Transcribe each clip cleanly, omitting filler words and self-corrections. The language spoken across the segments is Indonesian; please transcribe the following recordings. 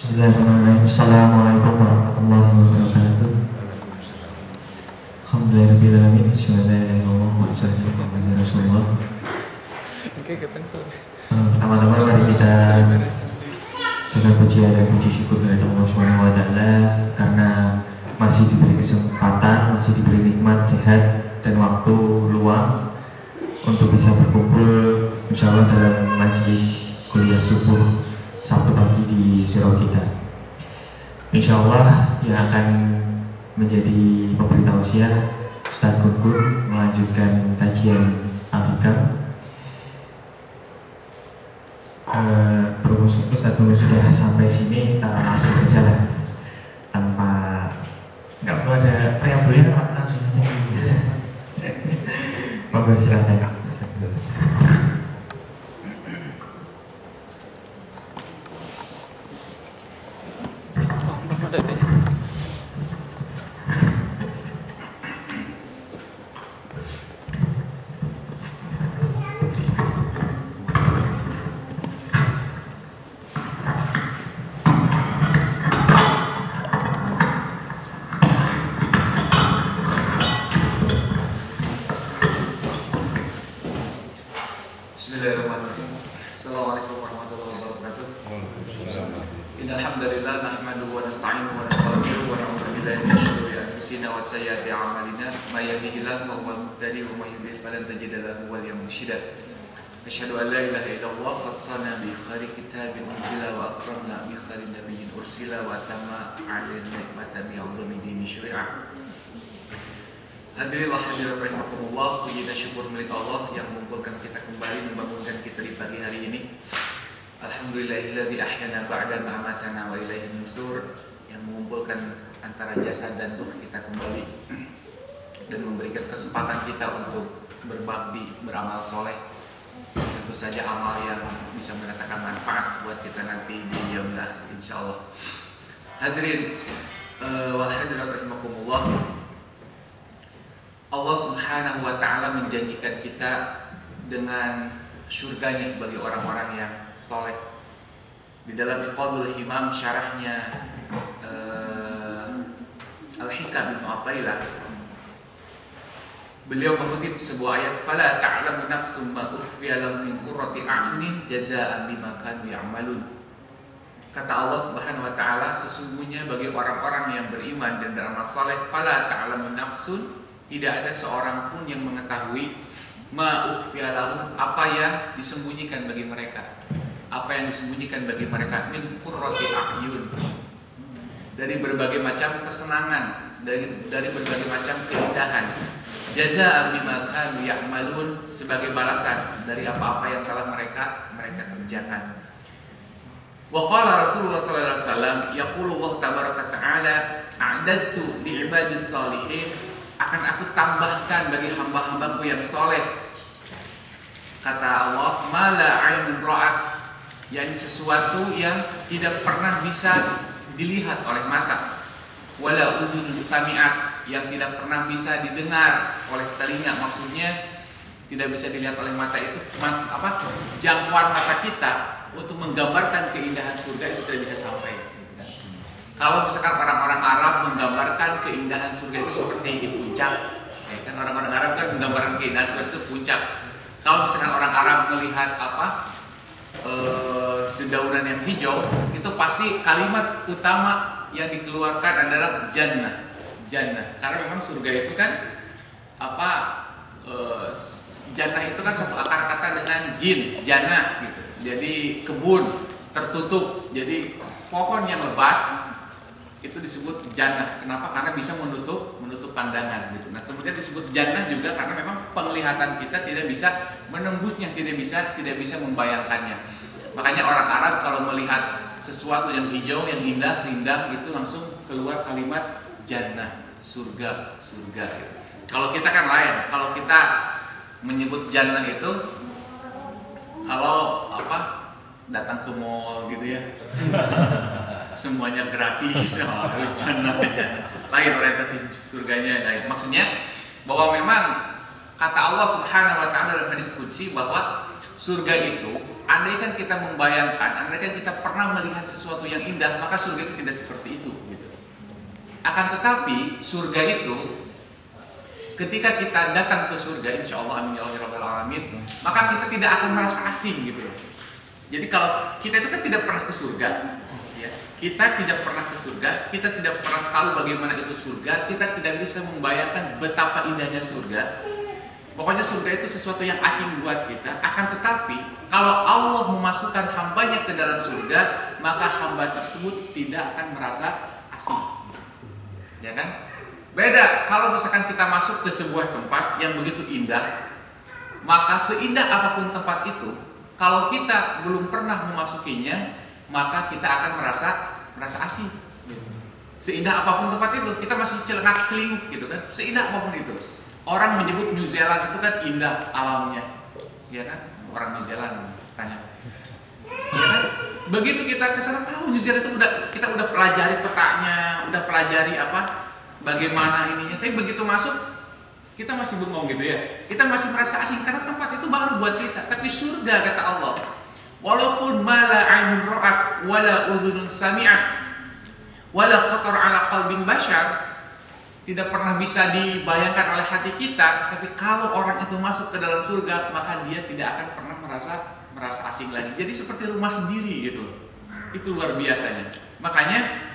Bismillahirrahmanirrahim. Assalamualaikum warahmatullahi wabarakatuh. Alhamdulillahirrahmanirrahim. Bismillahirrahmanirrahim. Rasulullah. Pertama-tama mari kita dengan pujian dan puji syukur kepada Allah Subhanahu wa taala karena masih diberi kesempatan, masih diberi nikmat sehat dan waktu luang untuk bisa berkumpul insyaallah dalam majelis kuliah subuh Sabtu pagi di surau kita. Insyaallah yang akan menjadi pemberi tausiah Ustaz Gun melanjutkan kajian Al-Hikam. Berhubung Ustaz Gun sudah sampai sini, kita langsung saja lah, tanpa nggak perlu ada preambulnya, langsung saja. Monggo silakan. Bismillahirrahmanirrahim. Assalamualaikum warahmatullahi wabarakatuh. Innal hamdalillah nahmaduhu wa nasta'inuhu wa nastaghfiruh wa na'udzu billahi min shururi anfusina wa sayyiati a'malina may yahdihillahu fa huwal muhtadi wa may yudlil falan tajida lahu waliyyan mursyida. Asyhadu an la ilaha illallah khassana bi khairi kitabin unzila wa akramna bi khairi nabiyyin ursila wa tamma 'alaina ni'matan bi 'azami dini syari'ah. Hadirin wa hadirat rahimakumullah, puji dan syukur milik Allah yang mengumpulkan kita kembali, membangunkan kita di pagi hari ini. Alhamdulillahilladzi ahyana ba'da ma amatana wa ilaihi nusur, yang mengumpulkan antara jasad dan ruh kita kembali dan memberikan kesempatan kita untuk berbakti, beramal soleh. Tentu saja amal yang bisa mendatangkan manfaat buat kita nanti di yaumil akhir insyaallah. Hadirin wa hadirat rahimakumullah, Allah Subhanahu wa ta'ala menjanjikan kita dengan surganya bagi orang-orang yang soleh. Di dalam Iqadul Himam syarahnya Al-Hikam bin Athaillah, beliau mengutip sebuah ayat, "Fala ta'lamu nafsum ma ukhfiya lahum min qurrati a'yunin jazaa'an bima kanu ya'malun." Kata Allah Subhanahu wa ta'ala, sesungguhnya bagi orang-orang yang beriman dan beramal saleh, fala ta'lamu nafsun, tidak ada seorang pun yang mengetahui ma ukhfiya lahum, apa yang disembunyikan bagi mereka. Apa yang disembunyikan bagi mereka min qurrati a'yun, dari berbagai macam kesenangan, dari berbagai macam keindahan. Jazaa'an bima kanu ya'malun, sebagai balasan dari apa-apa yang telah mereka kerjakan. Wa qala Rasulullah sallallahu alaihi wasallam, yaqulu Allah tabaraka ta'ala, a'dadtu li'ibadis shalihin, akan aku tambahkan bagi hamba-hambaku yang soleh. Kata Allah, mala ainun ra'at, yakni sesuatu yang tidak pernah bisa dilihat oleh mata, wala udhunun sami'at, yang tidak pernah bisa didengar oleh telinga. Maksudnya tidak bisa dilihat oleh mata itu apa? Jangkauan mata kita untuk menggambarkan keindahan surga itu tidak bisa sampai. Kalau misalkan orang-orang Arab menggambarkan keindahan surga itu seperti di puncak, ya kan, orang-orang Arab kan menggambarkan keindahan surga itu puncak. Kalau misalkan orang Arab melihat dedaunan yang hijau, itu pasti kalimat utama yang dikeluarkan adalah jannah, jannah. Karena memang surga itu kan jannah itu kan satu akar kata dengan jin, jannah gitu. Jadi kebun tertutup, jadi pohon yang lebat itu disebut jannah. Kenapa? Karena bisa menutup pandangan gitu. Nah, kemudian disebut jannah juga karena memang penglihatan kita tidak bisa menembusnya, tidak bisa membayangkannya. Makanya orang Arab kalau melihat sesuatu yang hijau, yang indah, rindang, itu langsung keluar kalimat jannah, surga gitu. Kalau kita kan lain. Kalau kita menyebut jannah itu kalau datang ke mall gitu ya. Semuanya gratis, jannah. Lain orientasi surganya, lain. Maksudnya bahwa memang kata Allah Subhanahu wa ta'ala dalam hadis qudsi bahwa surga itu andaikan kita membayangkan, andaikan kita pernah melihat sesuatu yang indah, maka surga itu tidak seperti itu gitu. Akan tetapi surga itu ketika kita datang ke surga, insya Allah, amin ya rabbal alamin, maka kita tidak akan merasa asing gitu. Jadi kalau kita itu kan tidak pernah ke surga, ya, kita tidak pernah ke surga, kita tidak pernah tahu bagaimana itu surga, kita tidak bisa membayangkan betapa indahnya surga. Pokoknya surga itu sesuatu yang asing buat kita. Akan tetapi kalau Allah memasukkan hambanya ke dalam surga, maka hamba tersebut tidak akan merasa asing, ya kan? Beda kalau misalkan kita masuk ke sebuah tempat yang begitu indah, maka seindah apapun tempat itu, kalau kita belum pernah memasukinya, maka kita akan merasa asing. Seindah apapun tempat itu, kita masih celengak-celinguk gitu kan. Seindah apapun itu. Orang menyebut New Zealand itu kan indah alamnya, ya kan? Orang New Zealand tanya, ya kan? Begitu kita kesana tahu New Zealand itu kita udah pelajari petanya, udah pelajari apa, bagaimana ininya. Tapi begitu masuk kita masih bengong gitu ya. Kita masih merasa asing karena tempat itu baru buat kita. Tapi surga kata Allah, walaupun mala ainun ra'at wala udhunun sami'at wala khatar ala qalbin bashar, tidak pernah bisa dibayangkan oleh hati kita, tapi kalau orang itu masuk ke dalam surga, maka dia tidak akan pernah merasa asing lagi. Jadi seperti rumah sendiri gitu. Itu luar biasanya. Makanya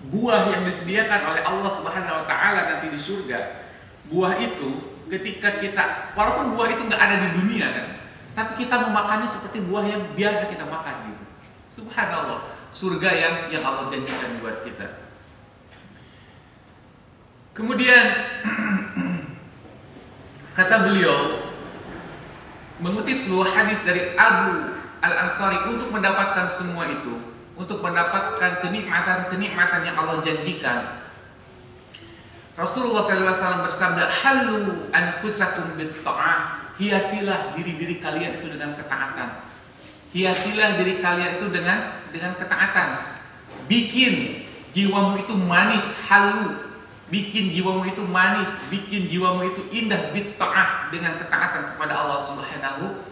buah yang disediakan oleh Allah Subhanahu wa taala nanti di surga, buah itu ketika kita, walaupun buah itu nggak ada di dunia kan, tapi kita memakannya seperti buah yang biasa kita makan gitu. Subhanallah, surga yang Allah janjikan buat kita. Kemudian kata beliau mengutip sebuah hadis dari Abu Al-Ansari, untuk mendapatkan semua itu, untuk mendapatkan kenikmatan yang Allah janjikan, Rasulullah SAW bersabda, halu anfusakum bit-ta'ah, hiasilah diri-diri kalian itu dengan ketaatan. Hiasilah diri kalian itu dengan ketaatan. Bikin jiwamu itu manis, halu. Bikin jiwamu itu manis, bikin jiwamu itu indah, bit-ta'ah, dengan ketaatan kepada Allah Subhanahu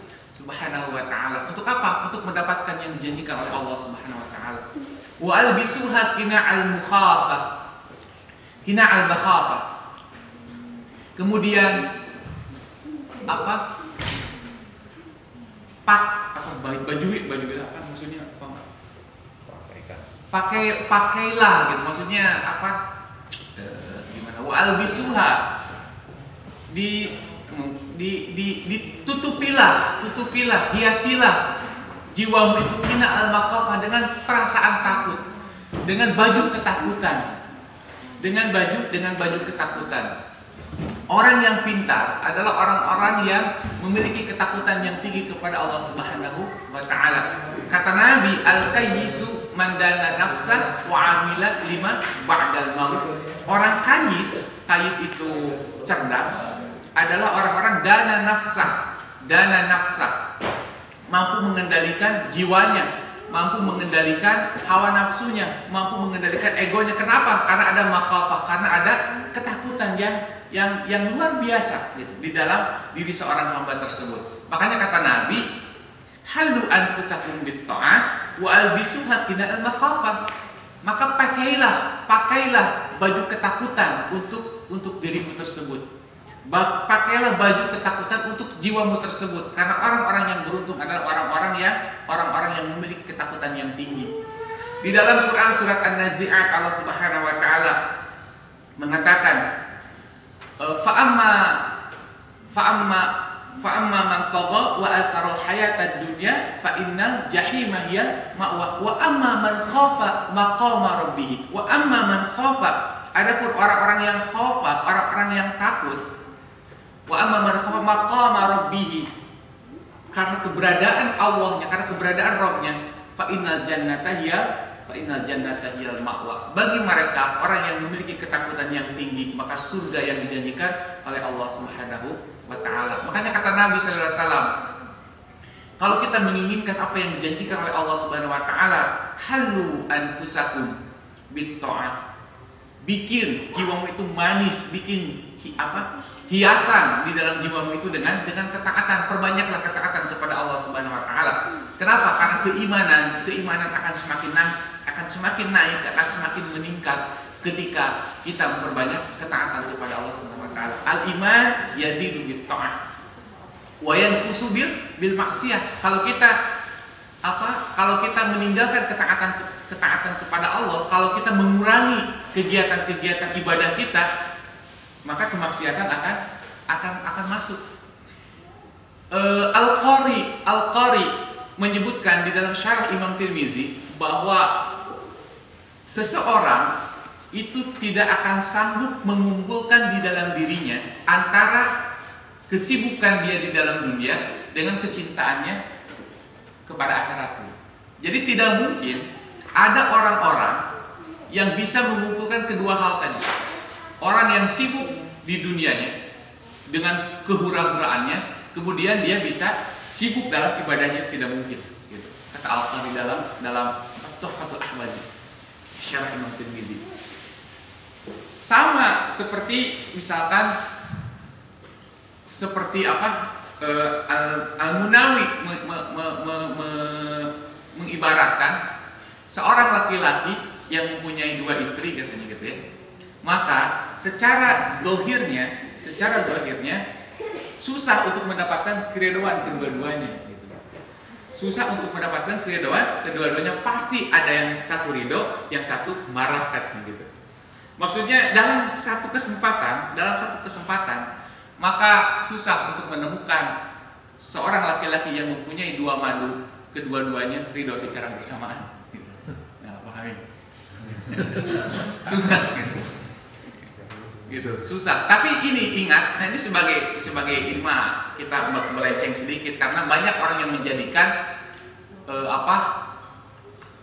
wa ta'ala. Untuk apa? Untuk mendapatkan yang dijanjikan oleh Allah Subhanahu wa ta'ala. Wa albisuha kina'al mukhafah, kina'al bakhafah. Kemudian apa? Baju apa maksudnya? Pakailah gitu, maksudnya apa? Wa albisuha, ditutupilah, hiasilah jiwamu itu kina al-maqafah, dengan perasaan takut, dengan baju ketakutan, dengan baju ketakutan. Orang yang pintar adalah orang-orang yang memiliki ketakutan yang tinggi kepada Allah Subhanahu wa ta'ala. Kata Nabi, al-qayyisu man dana nafsa wa amila lima ba'dal maut. Orang kayis itu cerdas, adalah orang-orang dana nafsa, mampu mengendalikan jiwanya, mampu mengendalikan hawa nafsunya, mampu mengendalikan egonya. Kenapa? Karena ada makhafah, karena ada ketakutan yang luar biasa gitu di dalam diri seorang hamba tersebut. Makanya kata Nabi, halu anfusakum bit-ta'ah wa albisuha kina'al makhafah. Maka pakailah baju ketakutan untuk dirimu tersebut. Pakailah baju ketakutan untuk jiwamu tersebut. Karena orang-orang yang beruntung adalah orang-orang yang memiliki ketakutan yang tinggi. Di dalam Quran surat An-Nazi'at, Allah Subhanahu wa taala mengatakan, fa'amma man tagha wa athara hayatad dunya fa innal jahima hiya ma'wa wa amma man khafa maqama rabbih wa amma man khafa, adapun orang-orang yang khafa, orang-orang yang takut, wa amma man khafa maqama rabbih, karena keberadaan Allahnya, karena keberadaan Rabbnya, fa innal jannata hiyal ma'wa, bagi mereka orang yang memiliki ketakutan yang tinggi, maka surga yang dijanjikan oleh Allah Subhanahu wa ta'ala. Makanya kata Nabi sallallahu alaihi wasallam, kalau kita menginginkan apa yang dijanjikan oleh Allah Subhanahu wa ta'ala, halu anfusakum bit-ta'ah, bikin jiwamu itu manis, bikin hiasan di dalam jiwamu itu dengan ketaatan. Perbanyaklah ketaatan kepada Allah Subhanahu wa taala. Kenapa? Karena keimanan akan semakin naik, akan semakin meningkat ketika kita memperbanyak ketaatan kepada Allah Subhanahu wa taala. Al-iman yazidu bit ta'ah wa yanqusu bil maksiyah. Kalau kita meninggalkan ketaatan kepada Allah, kalau kita mengurangi kegiatan-kegiatan ibadah kita, maka kemaksiatan akan masuk. Al-Qari menyebutkan di dalam syarah Imam Tirmizi bahwa seseorang itu tidak akan sanggup mengumpulkan di dalam dirinya antara kesibukan dia di dalam dunia dengan kecintaannya kepada akhiratnya. Jadi tidak mungkin ada orang-orang yang bisa mengumpulkan kedua hal tadi. Orang yang sibuk di dunianya dengan kehura-huraannya, kemudian dia bisa sibuk dalam ibadahnya, tidak mungkin. Gitu. Kata Al-Qari dalam Tuhfatul Ahwazi, syarah Imam Tirmidzi. Sama seperti misalkan Al-Munawi mengibaratkan seorang laki-laki yang mempunyai 2 istri, katanya gitu ya. Maka secara dohirnya susah untuk mendapatkan keridhaan kedua-duanya. Gitu. Susah untuk mendapatkan keridhaan kedua-duanya, pasti ada yang satu ridho, yang satu marah, katanya gitu. Maksudnya dalam satu kesempatan, maka susah untuk menemukan seorang laki-laki yang mempunyai 2 madu, kedua-duanya ridho secara bersamaan. Nah, pahamin. Susah gitu, susah. Tapi ini ingat, nah ini sebagai ilmu kita melenceng sedikit karena banyak orang yang menjadikan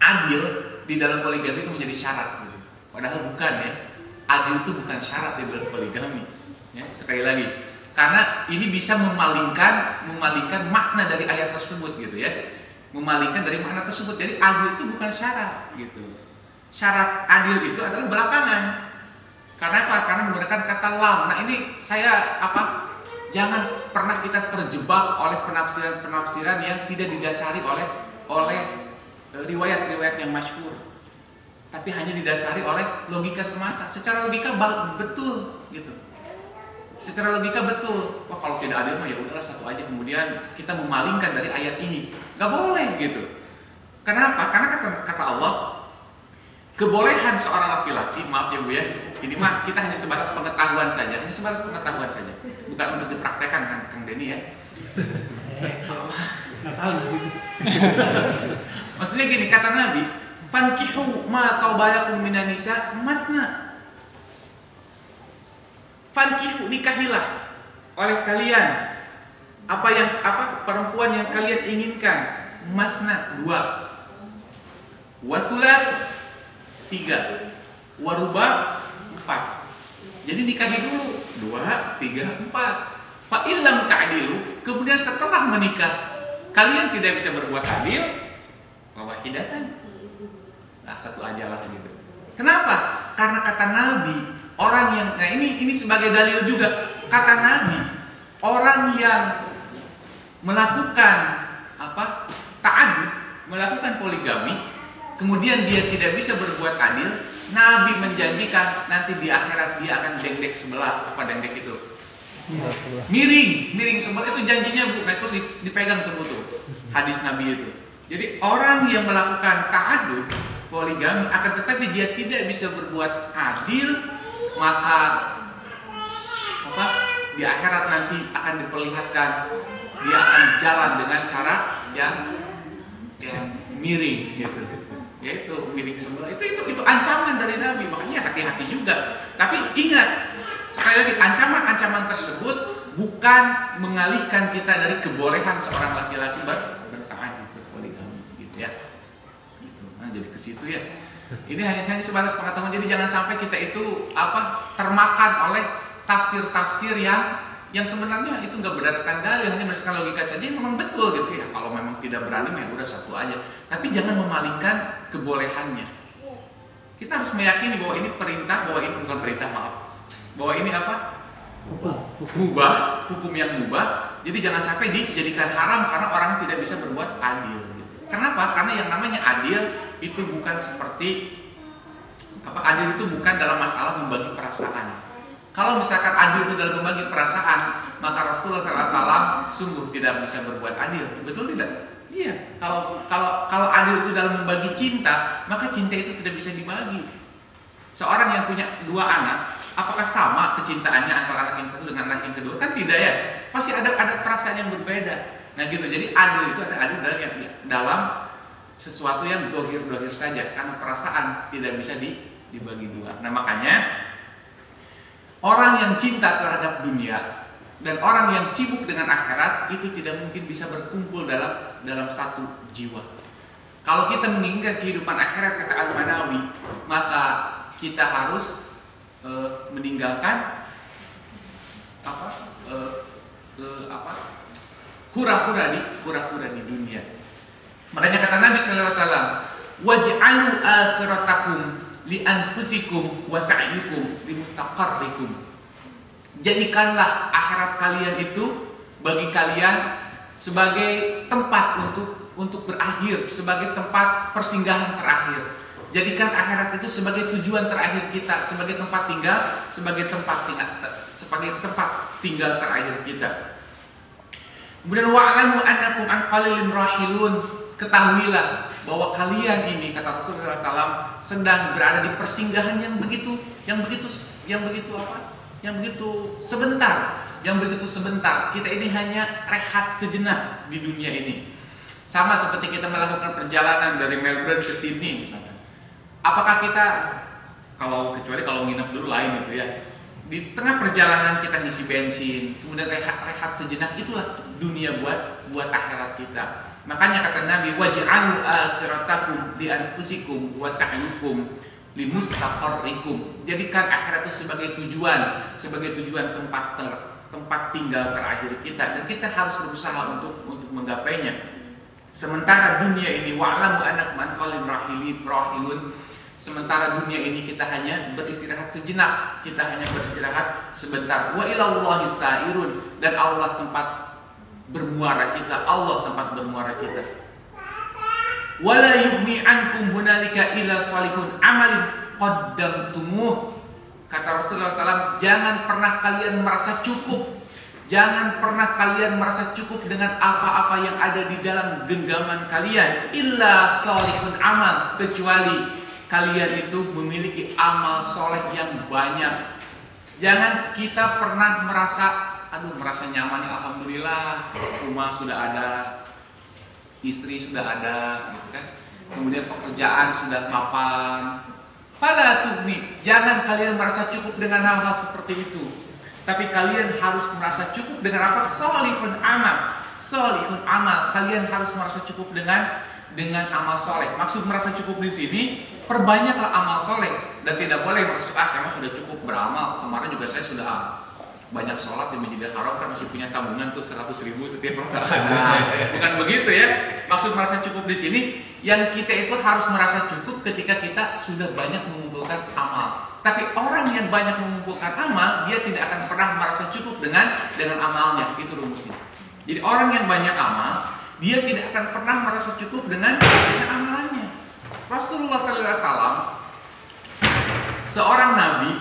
adil di dalam poligami itu menjadi syarat. Gitu. Padahal bukan ya. Adil itu bukan syarat di dalam poligami. Ya, sekali lagi, karena ini bisa memalingkan makna dari ayat tersebut gitu ya. Memalingkan dari makna tersebut. Jadi adil itu bukan syarat gitu. Syarat adil itu adalah belakangan. Karena apa? Karena menggunakan kata lam. Nah ini saya jangan pernah kita terjebak oleh penafsiran yang tidak didasari oleh riwayat-riwayat yang masyhur, tapi hanya didasari oleh logika semata. Secara logika betul gitu. Secara logika betul. Wah kalau tidak adil mah ya udahlah satu aja. Kemudian kita memalingkan dari ayat ini. Gak boleh gitu. Kenapa? Karena kata Allah, kebolehan seorang laki-laki, maaf ya Bu ya, ini mah kita hanya sebatas pengetahuan saja, bukan untuk dipraktekkan Kang Denny ya. Maksudnya gini, kata Nabi, fankihu ma taubalakum minan nisa masna. Fankihu, nikahilah oleh kalian perempuan yang kalian inginkan, masna 2, wasulas 3, waruba 4. Jadi nikahi dulu 2, 3, 4. Fa illam ta'dilu, kemudian setelah menikah kalian tidak bisa berbuat adil, wahidatan. Nah, satu aja lah gitu. Kenapa? Karena kata Nabi, orang yang ini sebagai dalil juga. Kata Nabi, orang yang melakukan ta'addud, melakukan poligami, kemudian dia tidak bisa berbuat adil, Nabi menjanjikan nanti di akhirat dia akan dengdek sebelah. Apa dengdek itu? Miring sebelah, itu janjinya Bu. Nah, itu dipegang tuh hadis Nabi itu. Jadi orang yang melakukan ta'addud, poligami, akan tetapi dia tidak bisa berbuat adil, maka di akhirat nanti akan diperlihatkan dia akan jalan dengan cara yang miring gitu. Yaitu miring sebelah. Itu ancaman dari Nabi, makanya hati-hati juga. Tapi ingat, sekali lagi, ancaman-ancaman tersebut bukan mengalihkan kita dari kebolehan seorang laki-laki berta'addud, berpoligami gitu ya. Gitu. Nah, jadi ke situ ya. Ini hanya sebatas pengetahuan, jadi jangan sampai kita itu termakan oleh tafsir-tafsir yang sebenarnya itu nggak berdasarkan dalil, hanya berdasarkan logika saja. Memang betul gitu ya. Kalau memang tidak berani, ya udah satu aja. Tapi jangan memalingkan kebolehannya. Kita harus meyakini bahwa ini perintah, bahwa ini bukan perintah, maaf. Bahwa ini hukum yang mubah. Jadi jangan sampai dijadikan haram karena orang tidak bisa berbuat adil. Kenapa? Karena yang namanya adil itu bukan seperti adil itu bukan dalam masalah membagi perasaan. Kalau misalkan adil itu dalam membagi perasaan, maka Rasulullah SAW sungguh tidak bisa berbuat adil. Betul tidak? Iya. Kalau adil itu dalam membagi cinta, maka cinta itu tidak bisa dibagi. Seorang yang punya dua anak, apakah sama kecintaannya antara anak yang satu dengan anak yang kedua? Kan tidak ya. Pasti ada perasaan yang berbeda. Nah gitu. Jadi adil itu ada adil dalam sesuatu yang dohir saja, karena perasaan tidak bisa dibagi dua. Nah makanya orang yang cinta terhadap dunia dan orang yang sibuk dengan akhirat itu tidak mungkin bisa berkumpul dalam satu jiwa. Kalau kita menginginkan kehidupan akhirat, kata Al-Manawi, maka kita harus meninggalkan hura-hura di dunia. Makanya kata Nabi sallallahu alaihi wasallam, waj'alu akhiratakum li anfusikum wa sa'yukum li mustaqarrikum. Jadikanlah akhirat kalian itu bagi kalian sebagai tempat untuk berakhir, sebagai tempat persinggahan terakhir. Jadikan akhirat itu sebagai tujuan terakhir kita, sebagai tempat tinggal terakhir kita. Kemudian wa'lamu annakum an qalilin rahilun. Ketahuilah bahwa kalian ini, kata Rasulullah SAW, sedang berada di persinggahan yang begitu sebentar. Kita ini hanya rehat sejenak di dunia ini. Sama seperti kita melakukan perjalanan dari Melbourne ke Sydney misalkan. Apakah kita, kecuali kalau nginep dulu lain gitu ya, di tengah perjalanan kita ngisi bensin, kemudian rehat sejenak, itulah dunia buat akhirat kita. Makanya kata Nabi, waj'alu akhiratakum li anfusikum wa sa'yukum li mustaqarrikum. Jadikan akhirat itu sebagai tujuan tempat tinggal terakhir kita, dan kita harus berusaha untuk menggapainya. Sementara dunia ini, wa'lamu annakum an qalilin rahilun. Sementara dunia ini kita hanya beristirahat sejenak, kita hanya beristirahat sebentar. Wa ilallahi sa'irun, dan Allah tempat bermuara kita, Wala yubni ankum hunalika illa salihun amalin qaddamtumuh. Kata Rasulullah SAW, jangan pernah kalian merasa cukup dengan apa-apa yang ada di dalam genggaman kalian, illa salihun amal, kecuali kalian itu memiliki amal soleh yang banyak. Jangan kita pernah merasa nyaman ya, alhamdulillah, rumah sudah ada, istri sudah ada, gitu kan. Kemudian pekerjaan sudah mapan. Fala tubni, jangan kalian merasa cukup dengan hal-hal seperti itu. Tapi kalian harus merasa cukup dengan apa? Solihun amal. Kalian harus merasa cukup dengan amal soleh. Maksud merasa cukup di sini, perbanyaklah amal soleh, dan tidak boleh merasa saya sudah cukup beramal. Kemarin juga saya sudah banyak sholat di Masjidil Haram, kan masih punya tabungan tuh 100.000 setiap ramadan. Bukan begitu ya. Maksud merasa cukup di sini, yang kita itu harus merasa cukup ketika kita sudah banyak mengumpulkan amal. Tapi orang yang banyak mengumpulkan amal, dia tidak akan pernah merasa cukup dengan amalnya. Itu rumusnya. Jadi orang yang banyak amal, dia tidak akan pernah merasa cukup dengan amalannya. Rasulullah SAW, seorang nabi,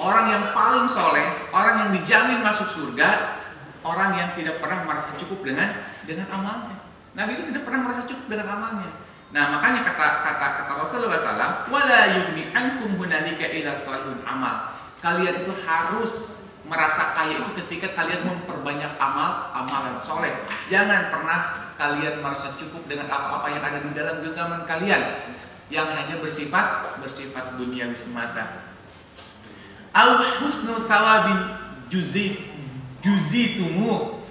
orang yang paling soleh, orang yang dijamin masuk surga, orang yang tidak pernah merasa cukup dengan amalnya. Nabi itu tidak pernah merasa cukup dengan amalnya. Nah makanya kata Rasulullah SAW, wala yugni ankum hunalika ila salihun amal. Kalian itu harus merasa kaya itu ketika kalian memperbanyak amalan soleh. Jangan pernah kalian merasa cukup dengan apa-apa yang ada di dalam genggaman kalian, yang hanya bersifat duniawi semata. Au husnu thawabin juzitumu.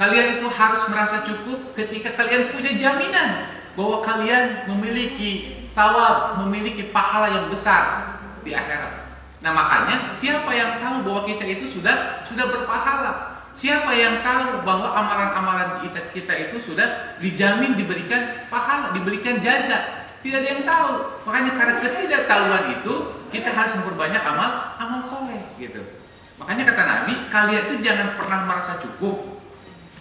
Kalian itu harus merasa cukup ketika kalian punya jaminan bahwa kalian memiliki thawab, memiliki pahala yang besar di akhirat. Nah makanya siapa yang tahu bahwa kita itu sudah berpahala? Siapa yang tahu bahwa amalan-amalan kita itu sudah dijamin diberikan pahala, diberikan jaza? Tidak ada yang tahu. Makanya karena ketidaktahuan itu, kita harus memperbanyak amal soleh gitu. Makanya kata Nabi, kalian itu jangan pernah merasa cukup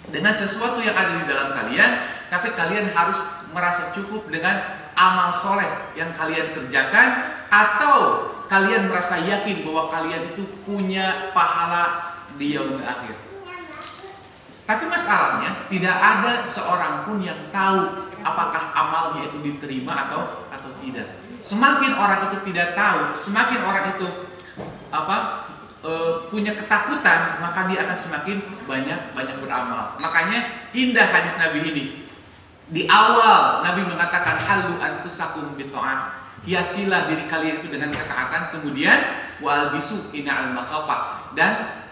dengan sesuatu yang ada di dalam kalian, tapi kalian harus merasa cukup dengan amal soleh yang kalian kerjakan, atau kalian merasa yakin bahwa kalian itu punya pahala di yaumil akhir. Tapi masalahnya tidak ada seorang pun yang tahu apakah amalnya itu diterima atau tidak. Semakin orang itu tidak tahu, semakin orang itu punya ketakutan, maka dia akan semakin banyak beramal. Makanya indah hadis Nabi ini. Di awal Nabi mengatakan halu anfusakum bita'ah, hiasilah diri kalian itu dengan ketaatan, kemudian wal bisu ina'al maqafa, dan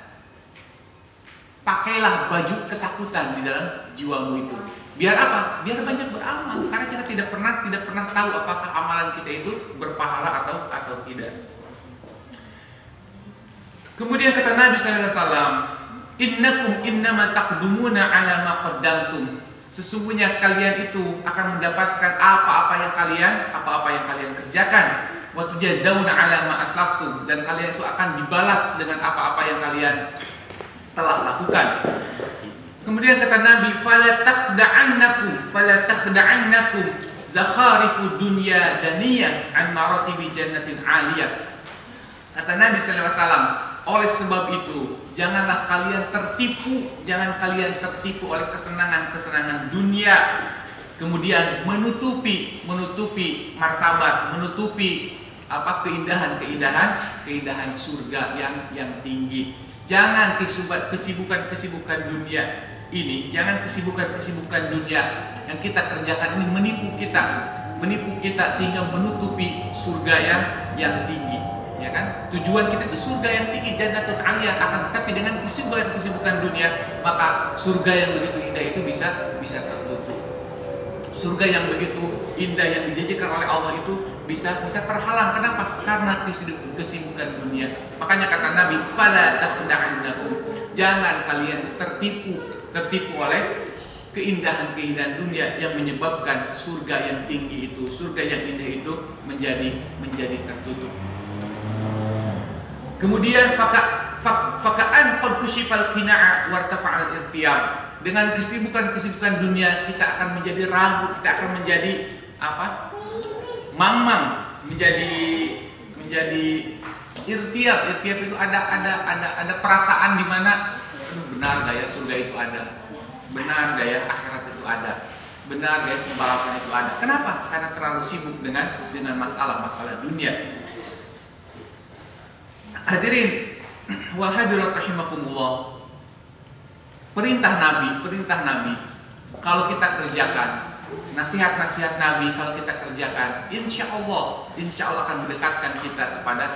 pakailah baju ketakutan di dalam jiwamu itu. Biar apa? Biar banyak beramal. Karena kita tidak pernah tahu apakah amalan kita itu berpahala atau tidak. Kemudian kata Nabi sallallahu alaihi wasallam, "Innakum innama taqdumuna 'ala ma qaddamtum." Sesungguhnya kalian itu akan mendapatkan apa-apa yang kalian kerjakan. Wa tujazawna 'ala ma aslaftum, dan kalian itu akan dibalas dengan apa-apa yang kalian telah lakukan. Kemudian kata Nabi, fala takhda'annakum zakharifu dunya daniyah an maratibi jannatin 'aliyah. Kata Nabi sallallahu alaihi wasallam, oleh sebab itu jangan kalian tertipu oleh kesenangan dunia, kemudian menutupi martabat, menutupi keindahan surga yang tinggi. Jangan kesibukan dunia ini, jangan kesibukan dunia yang kita kerjakan ini menipu kita sehingga menutupi surga yang tinggi, ya kan? Tujuan kita itu surga yang tinggi, jannatul aliyah, akan tetapi dengan kesibukan dunia, maka surga yang begitu indah itu bisa tertutup. Surga yang begitu indah yang dijanjikan oleh Allah itu bisa terhalang. Kenapa? Karena kesibukan dunia. Makanya kata Nabi, fala takhda'annakum, jangan kalian tertipu oleh keindahan dunia yang menyebabkan surga yang tinggi itu, surga yang indah itu menjadi tertutup. Kemudian faka'an qad kushifal qina'a wartafa'al irtiyab. Dengan kesibukan dunia kita akan menjadi ragu, kita akan menjadi mamang, menjadi irtiyab. Irtiyab itu ada perasaan di mana benar gak ya surga itu ada, benar gak ya akhirat itu ada, benar gak ya pembalasan itu ada. Kenapa? Karena terlalu sibuk dengan masalah dunia. Hadirin wal hadirat rahimakumullah. Perintah Nabi kalau kita kerjakan, nasihat Nabi kalau kita kerjakan, insya Allah akan mendekatkan kita kepada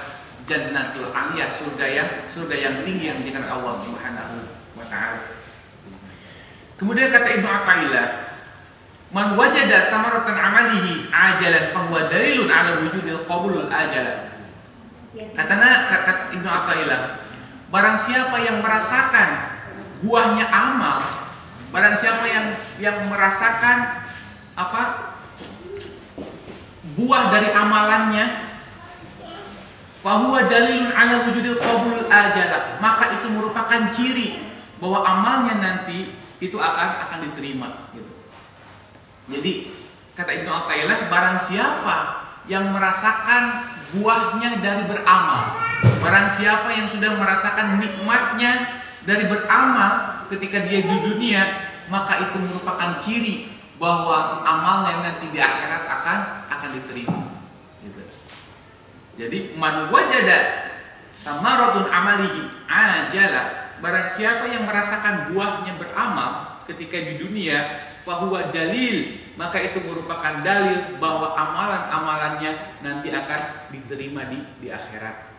jannatul aliyah, surga yang tinggi yang dijanjikan Allah Subhanahu wa taala. Kemudian kata Ibnu Athaillah, man wajada samaratan amalihi ajalan fahuwa dalilun ala wujudil qabulul ajalan. Kata Ibnu Athaillah, barang siapa yang merasakan buahnya amal, barang siapa yang merasakan buah dari amalannya, fahuwa dalilun ala wujudil qabul ajala, maka itu merupakan ciri bahwa amalnya nanti itu akan diterima gitu. Jadi kata Ibnu Athaillah, barang siapa yang merasakan buahnya dari beramal, barang siapa yang sudah merasakan nikmatnya dari beramal ketika dia di dunia, maka itu merupakan ciri bahwa amalnya nanti di akhirat akan diterima. Gitu. Jadi man wajada samaratun amalihi ajala, barang siapa yang merasakan buahnya beramal ketika di dunia, fahuwa dalil, maka itu merupakan dalil bahwa amalan-amalannya nanti akan diterima di akhirat.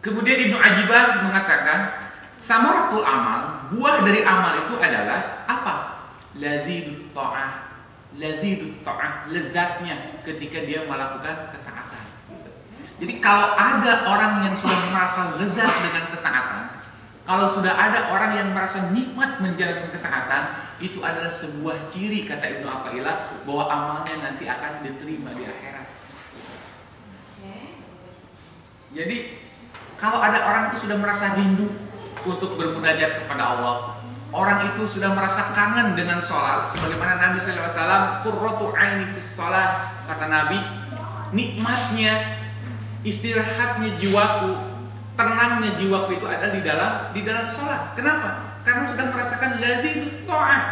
Kemudian Ibnu Ajibah mengatakan, samaratul amal, buah dari amal itu adalah apa? Lazidut ta'ah, lezatnya ketika dia melakukan ketaatan. Jadi kalau ada orang yang sudah merasa lezat dengan ketaatan, kalau sudah ada orang yang merasa nikmat menjalankan ketaatan, itu adalah sebuah ciri, kata Ibnu Athaillah, bahwa amalnya nanti akan diterima di akhirat. Jadi Kalau ada orang itu sudah merasa rindu untuk bermunajat kepada Allah, orang itu sudah merasa kangen dengan sholat, sebagaimana Nabi SAW, qurratu aini fis sholat, kata Nabi, nikmatnya, istirahatnya jiwaku, tenangnya jiwaku itu ada di dalam sholat. Kenapa? Karena sudah merasakan ladzatut ta'ah,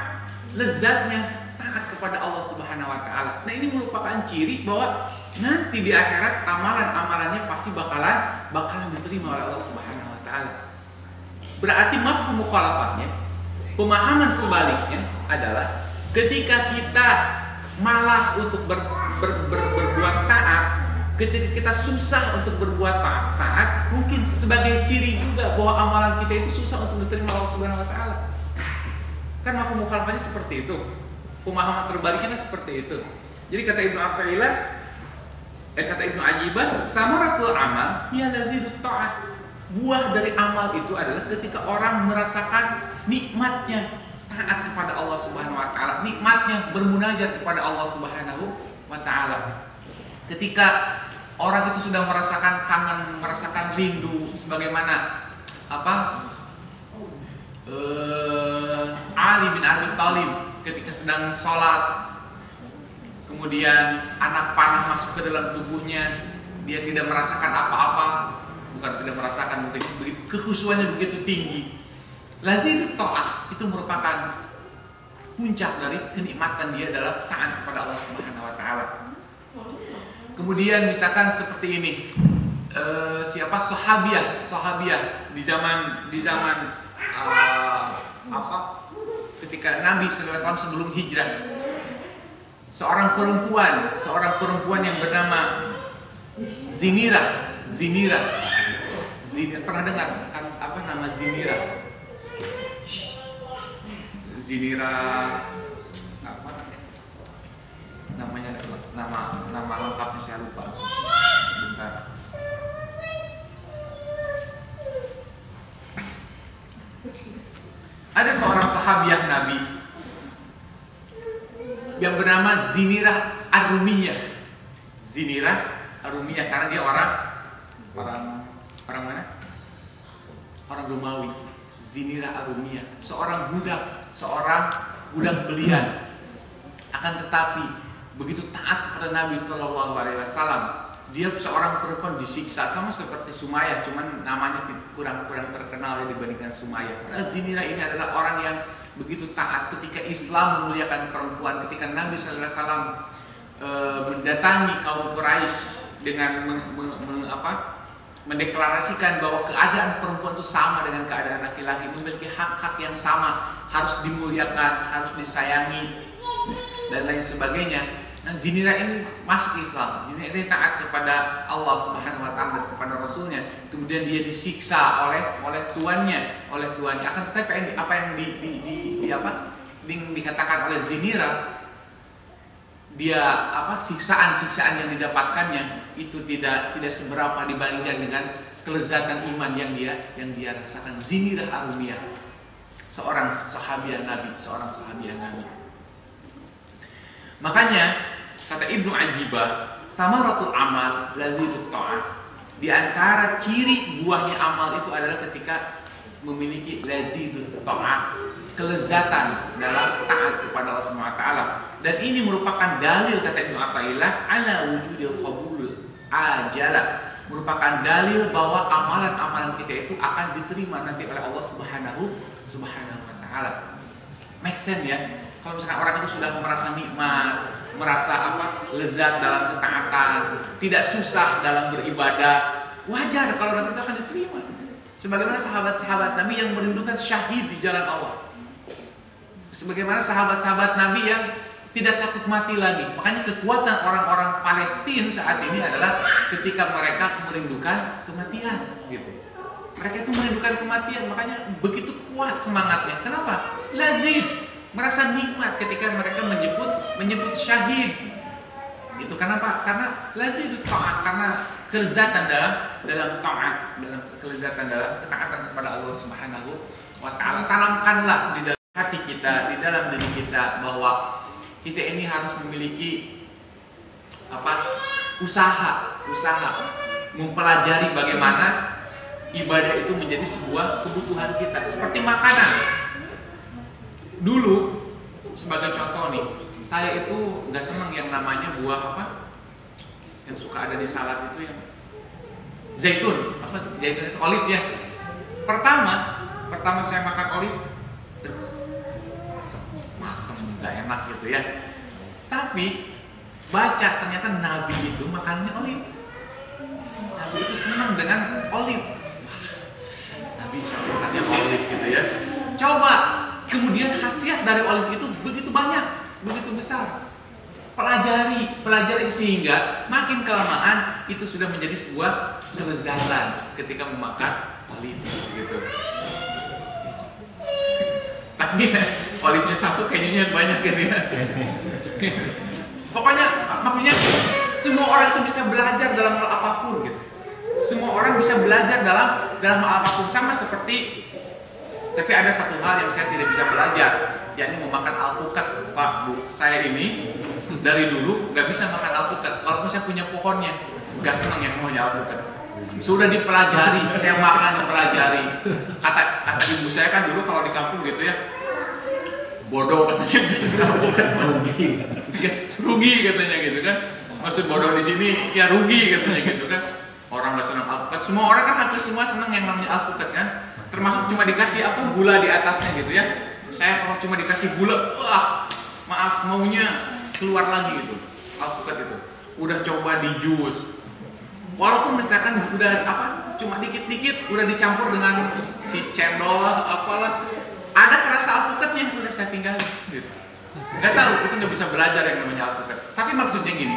lezatnya taat kepada Allah Subhanahu wa taala. Nah, ini merupakan ciri bahwa nanti di akhirat amalan-amalannya pasti bakalan diterima oleh Allah Subhanahu wa taala. Berarti mafhum mukhalafahnya, pemahaman sebaliknya adalah ketika kita malas untuk berbuat taat, ketika kita susah untuk berbuat taat, mungkin sebagai ciri juga bahwa amalan kita itu susah untuk diterima Allah Subhanahu wa taala. Kan mafhum mukhalafahnya seperti itu. Pemahaman terbaliknya seperti itu. Jadi kata Ibnu Athaillah, kata Ibnu Ajibah, samaratul amal ya lazidut ta'at. Buah dari amal itu adalah ketika orang merasakan nikmatnya taat kepada Allah Subhanahu wa taala, nikmatnya bermunajat kepada Allah Subhanahu wa taala. Ketika orang itu sudah merasakan kangen, merasakan rindu, sebagaimana Ali bin Abi Thalib ketika sedang sholat, kemudian anak panah masuk ke dalam tubuhnya, dia tidak merasakan apa-apa, bukan tidak merasakan, begitu kekhusyuannya begitu tinggi. Lazim ta'ah itu merupakan puncak dari kenikmatan dia dalam taat kepada Allah Subhanahu wa taala. Kemudian misalkan seperti ini, sahabiah di zaman ketika Nabi SAW sebelum hijrah, seorang perempuan yang bernama Zinirah, pernah dengar kan apa nama Zinirah? Apa namanya, nama lengkapnya saya lupa. Bentar. Ada seorang sahabiah Nabi yang bernama Zinirah Ar-Rumiyah. Karena dia orang mana? Orang Romawi. Zinirah Ar-Rumiyah, seorang budak belian. Akan tetapi begitu taat kepada Nabi Shallallahu Alaihi Wasallam, dia seorang perempuan disiksa sama seperti Sumayyah, cuman namanya kurang terkenal dibandingkan Sumayyah. Karena Zinirah ini adalah orang yang begitu taat ketika Islam memuliakan perempuan. Ketika Nabi Shallallahu Alaihi Wasallam mendatangi kaum Quraisy dengan mendeklarasikan bahwa keadaan perempuan itu sama dengan keadaan laki-laki, memiliki hak-hak yang sama, harus dimuliakan, harus disayangi, dan lain sebagainya. Dan Zinirah ini masuk Islam. Zinirah ini taat kepada Allah Subhanahu wa taala dan kepada Rasulnya. Kemudian dia disiksa oleh tuannya. Akan tetapi apa yang dikatakan oleh Zinirah, dia siksaan yang didapatkannya itu tidak seberapa dibandingkan dengan kelezatan iman yang dia rasakan. Zinirah Ar-Rumiyah, seorang sahabiah Nabi. Makanya kata Ibnu Ajibah, samaratul amal lazidut ta'ah. Di antara ciri buahnya amal itu adalah ketika memiliki lazidut ta'ah, kelezatan dalam taat kepada Allah Subhanahu wa taala. Dan ini merupakan dalil kata Ibnu Athaillah ala wujudil qabul ajala, merupakan dalil bahwa amalan-amalan kita itu akan diterima nanti oleh Allah Subhanahu wa taala. Make sense ya? Kalau misalkan orang itu sudah merasa nikmat, merasa lezat dalam ketaatan, tidak susah dalam beribadah, wajar kalau nanti itu akan diterima. Sebagaimana sahabat-sahabat Nabi yang merindukan syahid di jalan Allah. Sebagaimana sahabat-sahabat Nabi yang tidak takut mati lagi. Makanya kekuatan orang-orang Palestina saat ini adalah ketika mereka merindukan kematian, gitu. Mereka itu merindukan kematian, makanya begitu kuat semangatnya. Kenapa? Lazim, merasa nikmat ketika mereka menyebut syahid. Itu kenapa? Karena lazim taat, karena kelezatan dalam taat, dalam kelezatan dalam ketaatan kepada Allah Subhanahu wa taala. Tanamkanlah di dalam hati kita, di dalam diri kita bahwa kita ini harus memiliki usaha mempelajari bagaimana ibadah itu menjadi sebuah kebutuhan kita, seperti makanan. Dulu, sebagai contoh nih, saya itu nggak seneng yang namanya buah apa? Yang suka ada di salad itu yang zaitun, apa? Zaitun itu olive ya. Pertama saya makan olive, masam nggak enak gitu ya. Tapi baca ternyata Nabi itu makannya olive. Nabi itu senang dengan olive. Nabi bisa makannya olive gitu ya. Coba, kemudian khasiat dari olive itu begitu banyak, begitu besar. Pelajari sehingga makin kelamaan itu sudah menjadi sebuah kelezatan ketika memakan olive gitu. Tapi olive-nya satu kayaknya banyak gitu ya. Pokoknya maksudnya semua orang itu bisa belajar dalam hal apapun gitu. Semua orang bisa belajar dalam hal apapun, sama seperti, tapi ada satu hal yang saya tidak bisa belajar, yakni memakan alpukat. Pak, Bu, saya ini dari dulu nggak bisa makan alpukat. Walaupun saya punya pohonnya, nggak senang yang namanya alpukat. Sudah dipelajari, saya makan dipelajari. Kata ibu saya kan dulu kalau di kampung gitu ya, bodoh katanya bisa alpukat. Rugi katanya gitu kan. Maksud bodoh di sini ya rugi katanya gitu kan. Orang nggak senang alpukat. Semua orang kan hampir semua senang yang namanya alpukat kan. Termasuk cuma dikasih apa gula di atasnya gitu ya. Saya kalau cuma dikasih gula, wah maaf maunya keluar lagi gitu alpukat itu. Udah coba di jus, walaupun misalkan udah apa cuma dikit-dikit udah dicampur dengan si cendol apalah, ada kerasa alpukatnya udah saya tinggalin gitu. Nggak tahu, itu nggak bisa belajar yang namanya alpukat. Tapi maksudnya gini,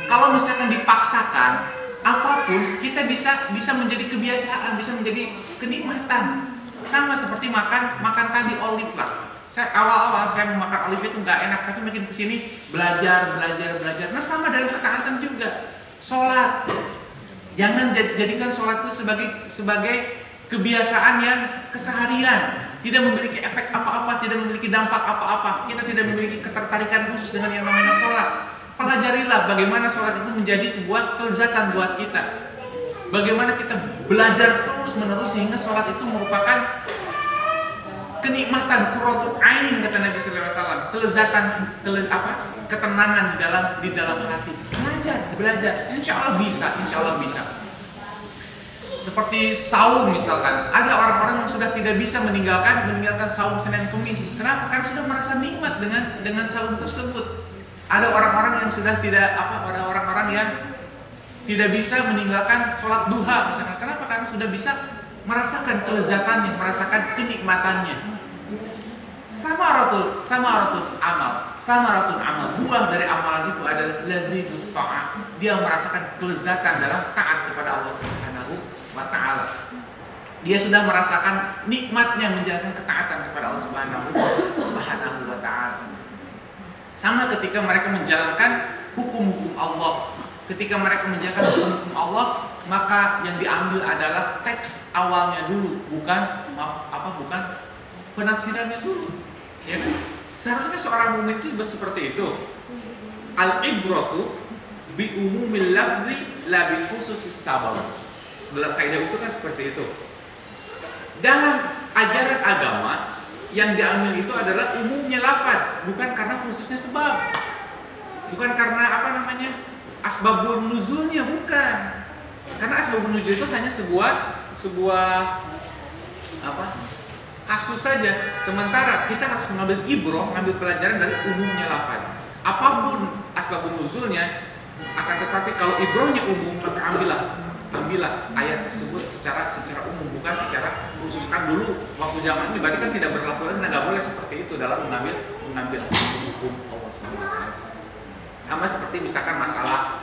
kalau misalkan dipaksakan apapun, kita bisa menjadi kebiasaan, bisa menjadi kenikmatan. Sama seperti makan tadi olive lah. Awal-awal saya memakan olive itu nggak enak, tapi makin kesini belajar. Nah sama dalam ketaatan juga. Sholat, jangan jadikan sholat itu sebagai kebiasaan yang keseharian, tidak memiliki efek apa-apa, tidak memiliki dampak apa-apa. Kita tidak memiliki ketertarikan khusus dengan yang namanya sholat. Pelajarilah bagaimana sholat itu menjadi sebuah kelezatan buat kita. Bagaimana kita belajar terus-menerus sehingga sholat itu merupakan kenikmatan, qurratu ain kata Nabi sallallahu alaihi wasallam, kelezatan, ketenangan di dalam hati. Belajar. Insya Allah bisa. Seperti saum misalkan, ada orang-orang yang sudah tidak bisa meninggalkan saum Senin Kamis. Kenapa? Karena sudah merasa nikmat dengan saum tersebut. Ada orang-orang yang sudah ada orang-orang yang tidak bisa meninggalkan sholat duha misalkan. Kenapa? Karena sudah bisa merasakan kelezatannya, merasakan kenikmatannya. Samaratul amal. Buah dari amalan itu adalah lazimut ta'ah. Dia merasakan kelezatan dalam taat kepada Allah Subhanahu wa taala. Dia sudah merasakan nikmatnya menjalankan ketaatan kepada Allah Subhanahu wa taala. Sama ketika mereka menjalankan hukum-hukum Allah. Ketika mereka menjalankan hukum Allah, maka yang diambil adalah teks awalnya dulu, bukan penafsirannya dulu. Ya kan? Seharusnya seorang mukmin itu seperti itu. Al-ibratu bi umumil lafzi la bi khususis sabab. Dalam kaidah usul kan seperti itu. Dalam ajaran agama yang diambil itu adalah umumnya lafaz, bukan karena khususnya sebab. Bukan karena asbabun nuzulnya, bukan. Karena asbabun nuzul itu hanya sebuah kasus saja. Sementara kita harus mengambil ngambil pelajaran dari umumnya lafaz. Apapun asbabun nuzulnya, akan tetapi kalau ibrohnya umum, maka ambillah ayat tersebut secara umum, bukan secara khususkan dulu waktu zaman ini. Berarti kan tidak berlaku lagi, nggak boleh seperti itu dalam mengambil hukum Allah SWT. Sama seperti misalkan masalah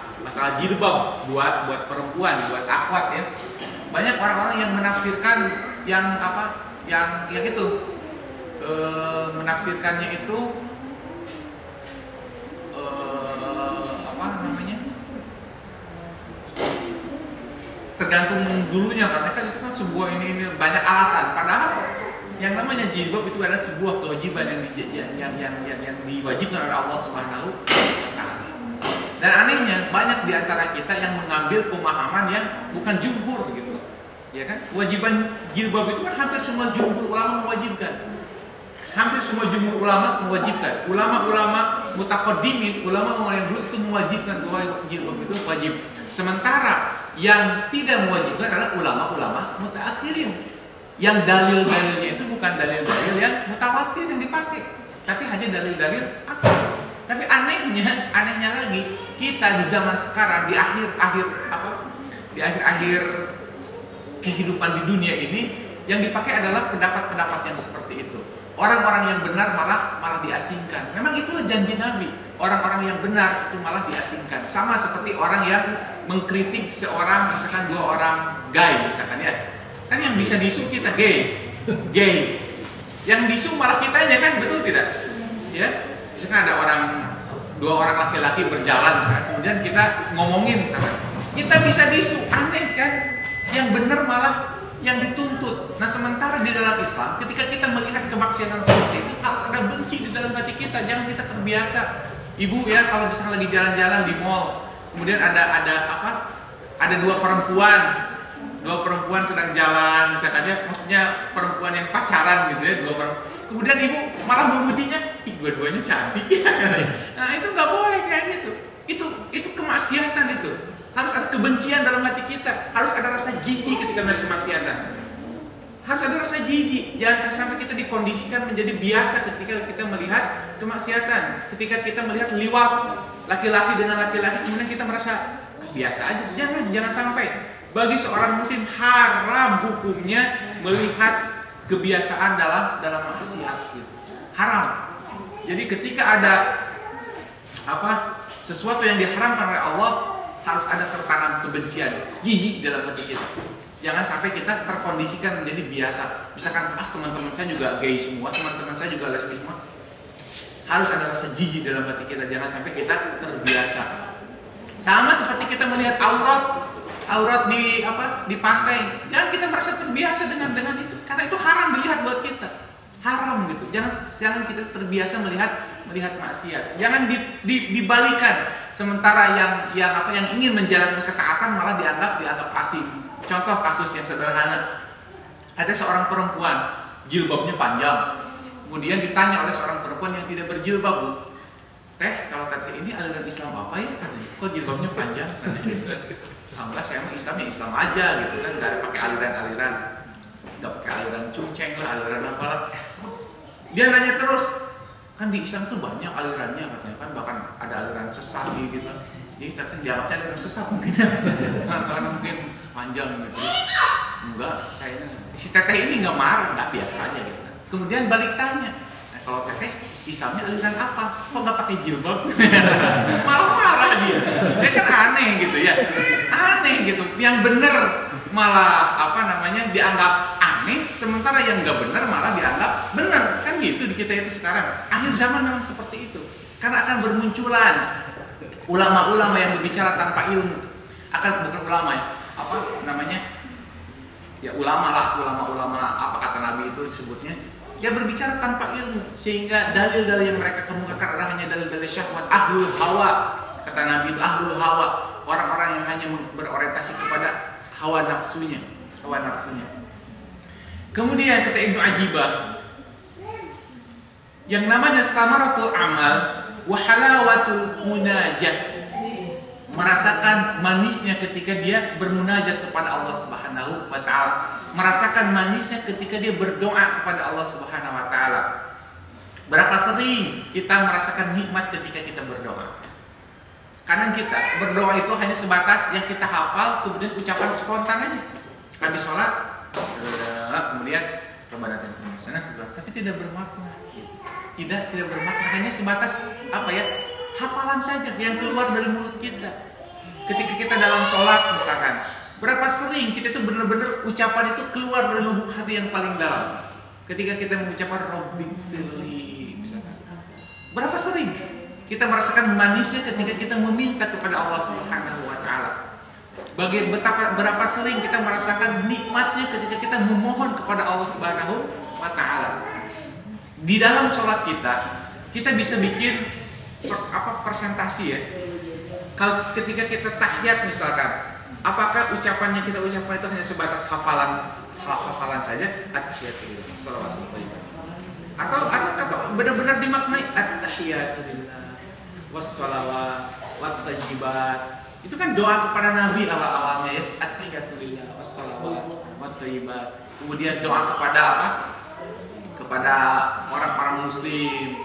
jilbab buat perempuan, buat akhwat ya. Banyak orang-orang yang menafsirkan menafsirkannya itu tergantung dulunya, karena kan itu kan sebuah ini banyak alasan. Padahal yang namanya jilbab itu adalah sebuah kewajiban yang diwajibkan oleh Allah Subhanahu wa taala. Dan anehnya banyak di antara kita yang mengambil pemahaman yang bukan jumhur gitu. Ya kan? Kewajiban jilbab itu kan hampir semua jumhur ulama mewajibkan. Hampir semua jumhur ulama mewajibkan. Ulama-ulama mutaqaddimin, ulama yang dulu itu mewajibkan bahwa jilbab itu wajib. Sementara yang tidak mewajibkan adalah ulama-ulama mutaakhirin. Yang dalil-dalilnya itu bukan dalil-dalil yang mutawatir yang dipakai, tapi hanya dalil-dalil akal. Tapi anehnya lagi, kita di zaman sekarang di akhir kehidupan di dunia ini yang dipakai adalah pendapat-pendapat yang seperti itu. Orang-orang yang benar malah diasingkan. Memang itulah janji Nabi. Orang-orang yang benar itu malah diasingkan. Sama seperti orang yang mengkritik seorang, misalkan 2 orang gay misalkan ya. Kan yang bisa disu kita gay. Yang disu malah kitanya kan, betul tidak? Ya. Misalkan ada 2 orang laki-laki berjalan misalkan, kemudian kita ngomongin misalkan. Kita bisa disu, aneh kan? Yang benar malah yang dituntut. Nah, sementara di dalam Islam, ketika kita melihat kemaksiatan seperti itu, harus ada benci di dalam hati kita. Jangan kita terbiasa. Ibu ya, kalau misalnya lagi jalan-jalan di mall, kemudian ada 2 perempuan sedang jalan, misalkan ya, maksudnya perempuan yang pacaran gitu ya, 2 perempuan. Kemudian ibu malah memujinya, dua-duanya cantik ya. Nah, itu nggak boleh kayak gitu. Itu kemaksiatan itu. Harus ada kebencian dalam hati kita, harus ada rasa jijik ketika melihat kemaksiatan. Harus ada rasa jijik, jangan sampai kita dikondisikan menjadi biasa ketika kita melihat kemaksiatan. Ketika kita melihat liwat laki-laki dengan laki-laki, kemudian kita merasa biasa aja. Jangan sampai. Bagi seorang muslim haram hukumnya melihat kebiasaan dalam maksiat gitu. Haram. Jadi ketika ada sesuatu yang diharamkan oleh Allah, harus ada tertanam kebencian, jijik dalam hati kita. Jangan sampai kita terkondisikan menjadi biasa. Misalkan, teman-teman saya juga gay semua, teman-teman saya juga lesbi semua. Harus ada rasa jijik dalam hati kita. Jangan sampai kita terbiasa. Sama seperti kita melihat aurat di pantai. Jangan kita merasa terbiasa dengan itu, karena itu haram dilihat buat kita. Haram gitu. Jangan kita terbiasa melihat maksiat. Jangan dibalikan. Sementara yang ingin menjalankan ketaatan malah dianggap asing. Contoh kasus yang sederhana. Ada seorang perempuan jilbabnya panjang. Kemudian ditanya oleh seorang perempuan yang tidak berjilbab, "Bu, Teh, kalau teteh ini aliran Islam apa ya?" katanya. "Kok jilbabnya panjang?" katanya. "Alhamdulillah saya mah Islam aja gitu kan, enggak ada pakai aliran-aliran. Enggak pakai aliran cunceng lah, aliran apalah." Dia nanya terus, "Kan di Islam tuh banyak alirannya," katanya, "kan bahkan ada aliran sesat gitu." Jadi teteh jawabnya aliran sesat mungkin ya. Karena mungkin panjang gitu. Enggak, si teteh ini enggak marah, enggak, biasa aja gitu kan. Kemudian balik tanya, "Nah, kalau teteh Islamnya aliran apa? Kok nggak pakai jilbab?" Malah marah dia. Dia kan aneh gitu ya. Aneh gitu. Yang bener malah dianggap aneh, sementara yang nggak bener malah dianggap bener. Kan gitu di kita itu sekarang. Akhir zaman memang seperti itu. Karena akan bermunculan ulama-ulama yang berbicara tanpa ilmu. Bukan ulama ya. Ya ulama-ulama apa kata Nabi itu disebutnya. Dia berbicara tanpa ilmu, sehingga dalil-dalil yang mereka kemukakan adalah hanya dalil-dalil syahwat, ahlul hawa. Kata Nabi itu ahlul hawa, orang-orang yang hanya berorientasi kepada hawa nafsunya. Kemudian kata Ibnu Ajibah, yang namanya samaratul amal wa halawatul munajat, merasakan manisnya ketika dia bermunajat kepada Allah Subhanahu wa taala, merasakan manisnya ketika dia berdoa kepada Allah Subhanahu wa taala. Berapa sering kita merasakan nikmat ketika kita berdoa? Kadang kita berdoa itu hanya sebatas yang kita hafal, kemudian ucapan spontan aja. Habis sholat, kemudian peribadatan ke sana, tapi tidak bermakna. Tidak bermakna, hanya sebatas hafalan saja yang keluar dari mulut kita. Ketika kita dalam sholat misalkan, berapa sering kita itu benar-benar ucapan itu keluar dari lubuk hati yang paling dalam. Ketika kita mengucapkan Rabbighfirli misalkan, berapa sering kita merasakan manisnya ketika kita meminta kepada Allah Subhanahu wa taala. Berapa sering kita merasakan nikmatnya ketika kita memohon kepada Allah Subhanahu wa taala. Di dalam sholat kita bisa bikin presentasi ya. Kalau ketika kita tahiyat misalkan, apakah ucapannya kita ucapkan itu hanya sebatas hafalan saja, at-tahiyatulillah, shalawatullah. Atau benar-benar dimaknai at-tahiyatulillah, wassalawat, wat-tayyibat. Itu kan doa kepada Nabi awal-awalnya ya, at-tahiyatulillah, wassalawat, wat-tayyibat. Kemudian doa kepada apa? Kepada orang-orang muslim,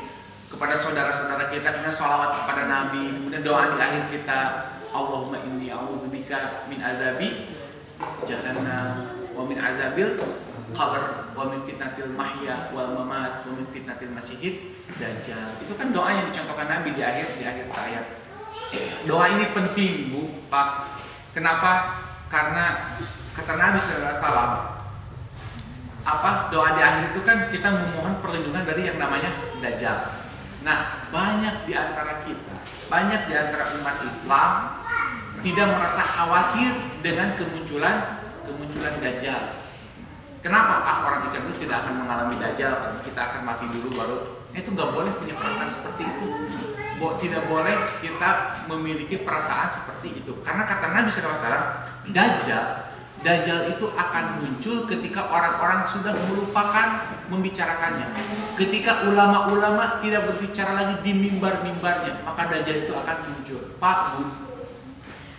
kepada saudara-saudara kita, kemudian sholawat kepada Nabi. Kemudian doa di akhir kita, Allahumma inni a'udzubika min azabi jahannam wa min azabil qabr wa min fitnatil mahya wal mamat wa min fitnatil masyihid dajjal. Itu kan doa yang dicontohkan Nabi di akhir ayat. Doa ini penting, Bu, Pak. Kenapa? Karena kata Nabi sallallahu alaihi wasallam, doa di akhir itu kan kita memohon perlindungan dari yang namanya dajjal. Nah, banyak di antara kita, banyak di antara umat Islam tidak merasa khawatir dengan kemunculan dajjal. Kenapa? Orang Islam itu tidak akan mengalami dajjal, kita akan mati dulu baru. Itu nggak boleh punya perasaan seperti itu. Tidak boleh kita memiliki perasaan seperti itu. Karena kata Nabi SAW, Dajjal itu akan muncul ketika orang-orang sudah melupakan membicarakannya. Ketika ulama-ulama tidak berbicara lagi di mimbar-mimbarnya, maka Dajjal itu akan muncul. Pak, Bu,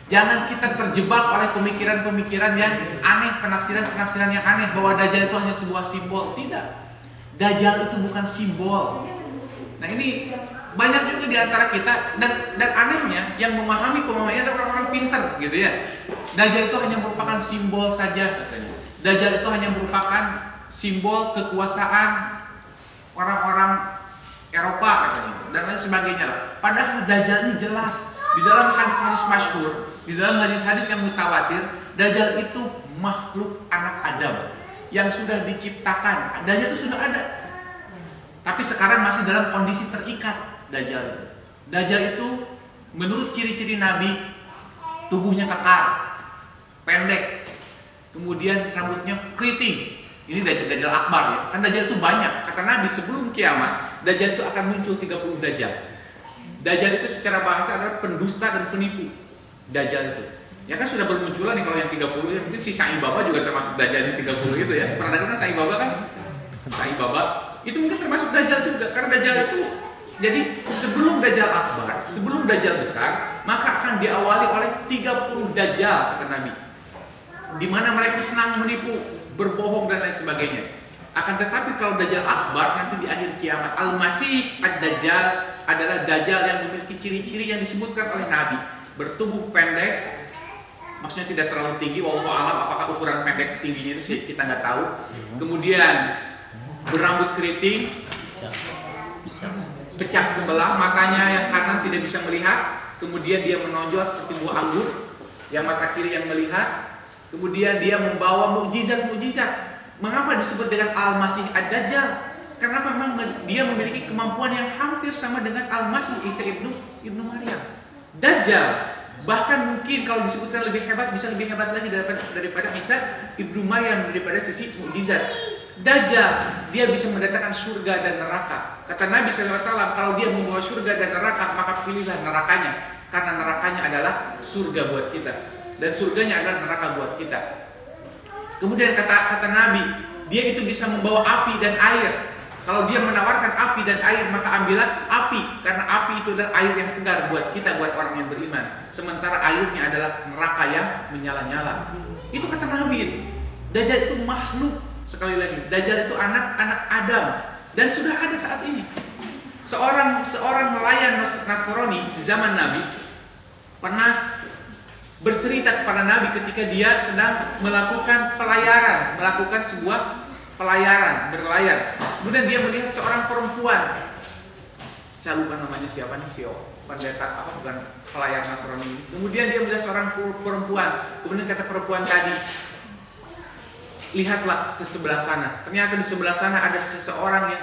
jangan kita terjebak oleh pemikiran-pemikiran yang aneh, penafsiran-penafsiran yang aneh bahwa Dajjal itu hanya sebuah simbol. Tidak. Dajjal itu bukan simbol. Nah, ini banyak juga di antara kita dan anehnya yang memahami pemahamannya adalah orang-orang pintar gitu ya. Dajjal itu hanya merupakan simbol saja katanya. Dajjal itu hanya merupakan simbol kekuasaan orang-orang Eropa katanya dan lain sebagainya. Padahal Dajjal ini jelas di dalam hadis-hadis masyhur, di dalam hadis-hadis yang mutawatir, Dajjal itu makhluk anak Adam yang sudah diciptakan. Dajjal itu sudah ada. Tapi sekarang masih dalam kondisi terikat. Dajjal itu menurut ciri-ciri Nabi, tubuhnya kekar, pendek, kemudian rambutnya keriting. Ini Dajjal akbar ya. Kan Dajjal itu banyak. Kata Nabi sebelum kiamat, Dajjal itu akan muncul 30 Dajjal. Dajjal itu secara bahasa adalah pendusta dan penipu. Dajjal itu. Ya kan sudah bermunculan nih kalau yang 30 ya. Mungkin si Sa'i Baba juga termasuk Dajjal yang 30 itu ya. Pernah dengar Sa'i Baba kan? Sa'i Baba itu mungkin termasuk Dajjal juga. Karena Dajjal itu, jadi sebelum Dajjal akbar, sebelum Dajjal besar, maka akan diawali oleh 30 Dajjal kata Nabi. Di mana mereka itu senang menipu, berbohong dan lain sebagainya. Akan tetapi kalau Dajjal akbar nanti di akhir kiamat, Al-Masih Ad-Dajjal adalah Dajjal yang memiliki ciri-ciri yang disebutkan oleh Nabi. Bertubuh pendek, maksudnya tidak terlalu tinggi, wallahu a'lam apakah ukuran pendek tingginya itu sih kita nggak tahu. Kemudian berambut keriting, pecah sebelah, matanya yang kanan tidak bisa melihat, kemudian dia menonjol seperti buah anggur, yang mata kiri yang melihat, kemudian dia membawa mukjizat-mukjizat. Mengapa disebut dengan Al-Masih Ad-Dajjal? Karena memang dia memiliki kemampuan yang hampir sama dengan Al-Masih Isa ibnu Maryam. Dajjal bahkan mungkin kalau disebutkan lebih hebat, bisa lebih hebat lagi daripada Isa ibnu Maryam daripada sisi mukjizat. Dajjal dia bisa mendatangkan surga dan neraka. Kata Nabi SAW, kalau dia membawa surga dan neraka, maka pilihlah nerakanya, karena nerakanya adalah surga buat kita dan surganya adalah neraka buat kita. Kemudian kata Nabi, dia itu bisa membawa api dan air. Kalau dia menawarkan api dan air, maka ambillah api, karena api itu adalah air yang segar buat kita, buat orang yang beriman. Sementara airnya adalah neraka yang menyala-nyala. Itu kata Nabi itu. Dajjal itu makhluk. Sekali lagi, Dajjal itu anak Adam dan sudah ada saat ini. Seorang nelayan Nasrani di zaman Nabi pernah bercerita kepada Nabi ketika dia sedang melakukan pelayaran, melakukan sebuah pelayaran, berlayar. Kemudian dia melihat seorang perempuan. Saya lupa namanya siapa nih, pendeta bukan pelayar Nasrani ini. Kemudian dia melihat seorang perempuan. Kemudian kata perempuan tadi, lihatlah ke sebelah sana. Ternyata di sebelah sana ada seseorang yang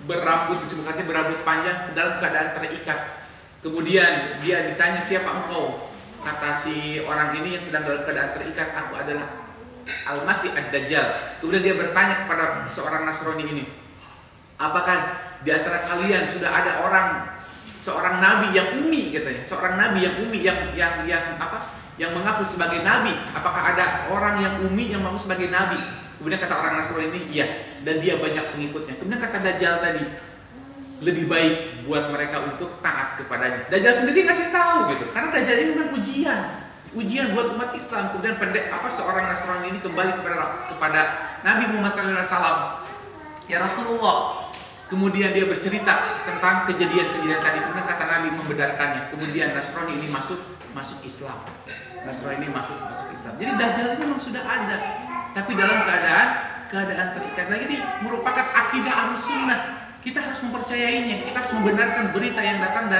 berambut, disebutkannya berambut panjang dalam keadaan terikat. Kemudian dia ditanya, siapa engkau? Kata si orang ini yang sedang dalam keadaan terikat, aku adalah Al-Masih Ad-Dajjal. Kemudian dia bertanya kepada seorang Nasrani ini, apakah di antara kalian sudah ada seorang nabi yang umi katanya, seorang nabi yang umi yang yang mengaku sebagai nabi. Apakah ada orang yang ummi yang mengaku sebagai nabi? Kemudian kata orang Nasrani ini, iya, dan dia banyak pengikutnya. Kemudian kata Dajjal tadi, lebih baik buat mereka untuk taat kepadanya. Dajjal sendiri ngasih tahu gitu, karena Dajjal ini memang ujian buat umat Islam. Kemudian seorang Nasrani ini kembali kepada Nabi Muhammad SAW. Ya Rasulullah. Kemudian dia bercerita tentang kejadian-kejadian tadi. Kemudian kata Nabi membenarkannya. Kemudian Nasrani ini masuk Islam. Nasrani ini masuk Islam. Jadi Dajjal ini memang sudah ada, tapi dalam keadaan terikat. Nah, ini merupakan akidah Ahlussunnah. Kita harus mempercayainya. Kita harus membenarkan berita yang datang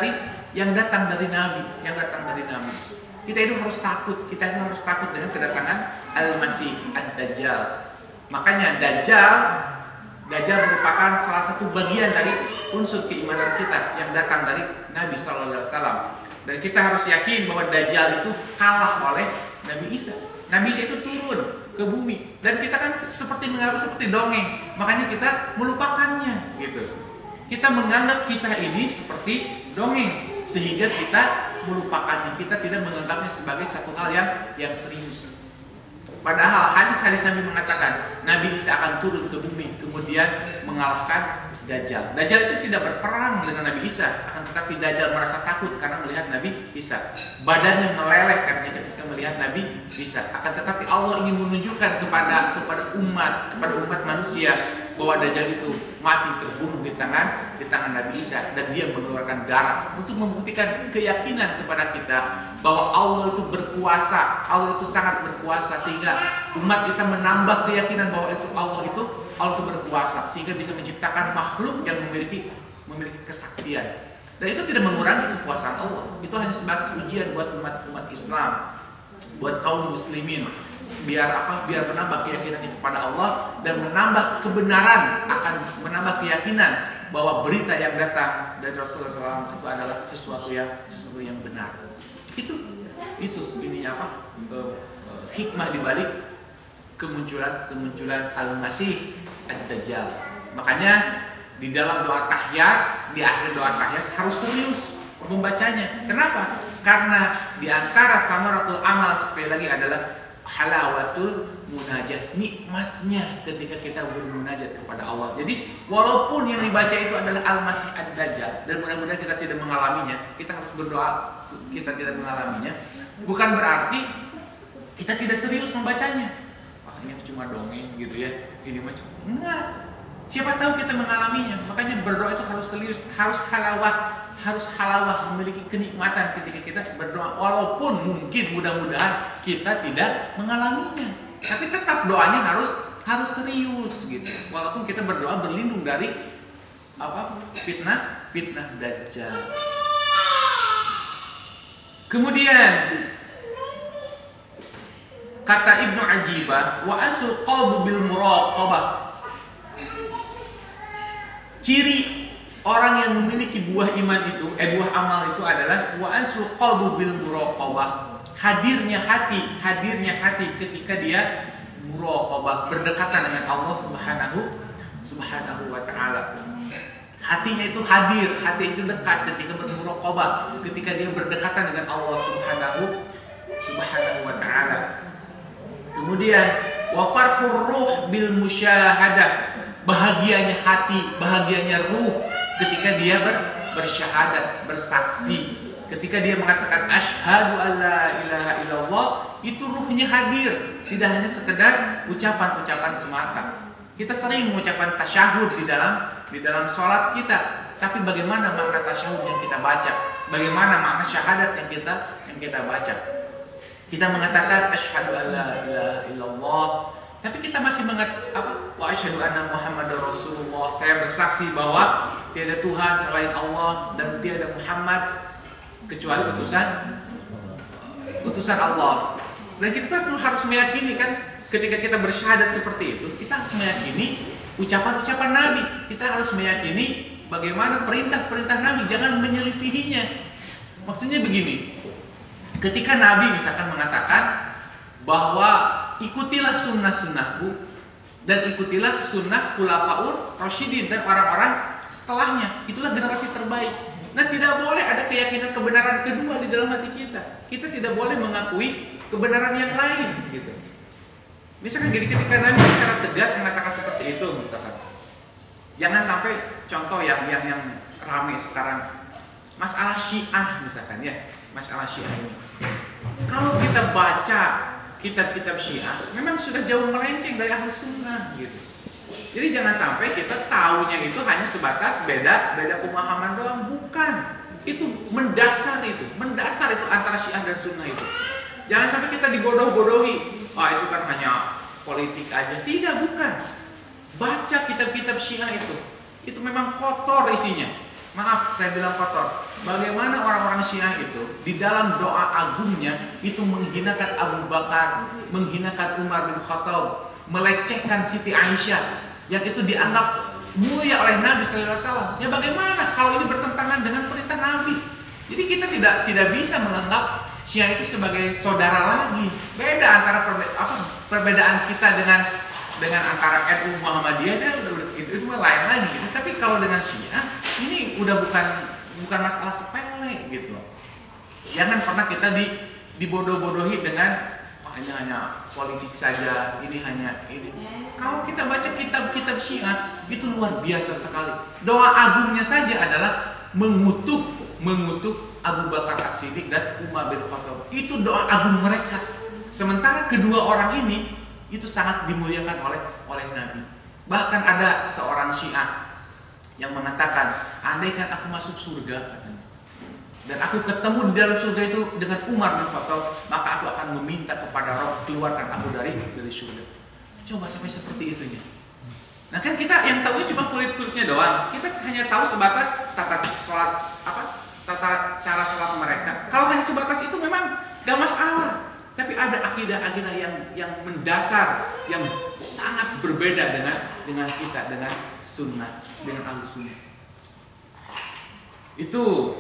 dari Nabi, Kita itu harus takut. Kita itu harus takut dengan kedatangan Al-Masih Ad-Dajjal. Makanya Dajjal merupakan salah satu bagian dari unsur keimanan kita yang datang dari Nabi Sallallahu Alaihi Wasallam. Dan kita harus yakin bahwa Dajjal itu kalah oleh Nabi Isa. Nabi Isa itu turun ke bumi dan kita kan menganggap seperti dongeng. Makanya kita melupakannya gitu. Kita menganggap kisah ini seperti dongeng sehingga kita melupakannya. Kita tidak menganggapnya sebagai satu hal yang serius. Padahal hadis-hadis Nabi mengatakan Nabi Isa akan turun ke bumi kemudian mengalahkan Dajjal. Dajjal itu tidak berperang dengan Nabi Isa, akan tetapi Dajjal merasa takut karena melihat Nabi Isa. Badannya meleleh karena ketika melihat Nabi Isa. Akan tetapi Allah ingin menunjukkan kepada umat manusia bahwa Dajjal itu mati terbunuh di tangan Nabi Isa dan dia mengeluarkan darah untuk membuktikan keyakinan kepada kita bahwa Allah itu berkuasa, Allah itu sangat berkuasa sehingga umat bisa menambah keyakinan bahwa Allah itu berkuasa sehingga bisa menciptakan makhluk yang memiliki kesaktian. Dan itu tidak mengurangi kekuasaan Allah. Itu hanya sebatas ujian buat umat Islam, buat kaum muslimin. Biar menambah keyakinannya kepada Allah dan menambah menambah keyakinan bahwa berita yang datang dari Rasulullah SAW itu adalah sesuatu yang benar. Itu hikmah dibalik kemunculan Al-Masih Ad-Dajjal. Makanya di dalam doa tahiyat, di akhir doa tahiyat harus serius membacanya. Kenapa? Karena di antara samaratul amal sekali lagi adalah halawatul munajat, nikmatnya ketika kita bermunajat kepada Allah. Jadi walaupun yang dibaca itu adalah Al-Masih Ad-Dajjal dan mudah-mudahan kita tidak mengalaminya, kita harus berdoa kita tidak mengalaminya, bukan berarti kita tidak serius membacanya. Ini cuma dongeng gitu ya, ini macam enggak. Siapa tahu kita mengalaminya. Makanya berdoa itu harus serius, harus halawah, memiliki kenikmatan ketika kita berdoa. Walaupun mungkin mudah-mudahan kita tidak mengalaminya, tapi tetap doanya harus serius gitu. Walaupun kita berdoa berlindung dari fitnah Dajjal. Kemudian kata Ibnu Ajibah, wa asul qalbu bil muraqabah. Ciri orang yang memiliki buah amal itu adalah wa asul qalbu bil muraqabah. Hadirnya hati ketika dia muraqabah, berdekatan dengan Allah Subhanahu wa taala. Hatinya itu hadir, hati itu dekat ketika bermuraqabah, ketika dia berdekatan dengan Allah Subhanahu wa taala. Kemudian wa farhur ruh bil musyahadah, bahagianya hati, bahagianya ruh ketika dia bersyahadat, bersaksi, ketika dia mengatakan asyhadu alla ilaha illallah, itu ruhnya hadir, tidak hanya sekedar ucapan-ucapan semata. Kita sering mengucapkan tasyahud di dalam sholat kita, tapi bagaimana makna tasyahud yang kita baca? Bagaimana makna syahadat yang kita baca? Kita mengatakan asyhadu alla ilaha illallah, tapi kita masih wa asyhadu anna Muhammadar Rasulullah. Saya bersaksi bahwa tiada Tuhan selain Allah dan tiada Muhammad kecuali utusan Allah. Dan kita harus meyakini kan, ketika kita bersyahadat seperti itu, kita harus meyakini ucapan-ucapan Nabi. Kita harus meyakini bagaimana perintah-perintah Nabi, jangan menyelisihinya. Maksudnya begini, ketika Nabi misalkan mengatakan bahwa ikutilah sunnah-sunnahku dan ikutilah sunnah khulafaur rasyidin dan orang-orang setelahnya, itulah generasi terbaik. Nah, tidak boleh ada keyakinan kebenaran kedua di dalam hati kita. Kita tidak boleh mengakui kebenaran yang lain gitu. Misalkan gini, ketika Nabi secara tegas mengatakan seperti itu, misalkan, jangan sampai contoh yang ramai sekarang, masalah Syiah misalkan ya, masalah Syiah ini. Kalau kita baca kitab-kitab Syiah, memang sudah jauh melenceng dari Ahlus Sunnah gitu. Jadi jangan sampai kita taunya itu hanya sebatas beda pemahaman doang, bukan. Itu mendasar itu antara Syiah dan Sunnah itu. Jangan sampai kita dibodoh-bodohi. Itu kan hanya politik aja. Tidak, bukan. Baca kitab-kitab Syiah itu memang kotor isinya. Maaf, saya bilang kotor. Bagaimana orang-orang Syiah itu di dalam doa agungnya itu menghinakan Abu Bakar, menghinakan Umar bin Khattab, melecehkan Siti Aisyah yang itu dianggap mulia oleh Nabi Sallallahu Alaihi Wasallam. Ya bagaimana kalau ini bertentangan dengan perintah Nabi? Jadi kita tidak bisa menganggap Syiah itu sebagai saudara lagi. Beda antara perbedaan kita dengan antara NU Muhammadiyah itu lain lagi. Gitu. Tapi kalau dengan Syiah ini udah bukan masalah sepele gitu. Jangan pernah kita dibodoh-bodohi dengan ini hanya politik saja, ini hanya ini. Kalau kita baca kitab-kitab Syiah itu luar biasa sekali. Doa agungnya saja adalah mengutuk Abu Bakar As-Siddiq dan Umar bin Khattab. Itu doa agung mereka. Sementara kedua orang ini itu sangat dimuliakan oleh Nabi. Bahkan ada seorang Syiah yang mengatakan, andaikan aku masuk surga, katanya, dan aku ketemu di dalam surga itu dengan Umar bin Khattab, maka aku akan meminta kepada Rabb keluarkan aku dari surga. Coba sampai seperti itunya. Nah kan kita yang tahu cuma kulit-kulitnya doang. Kita hanya tahu sebatas tata cara sholat mereka. Kalau hanya sebatas itu memang gak masalah. Tapi ada akidah-akidah yang mendasar, yang sangat berbeda dengan kita, dengan sunnah, dengan al-sunnah. Itu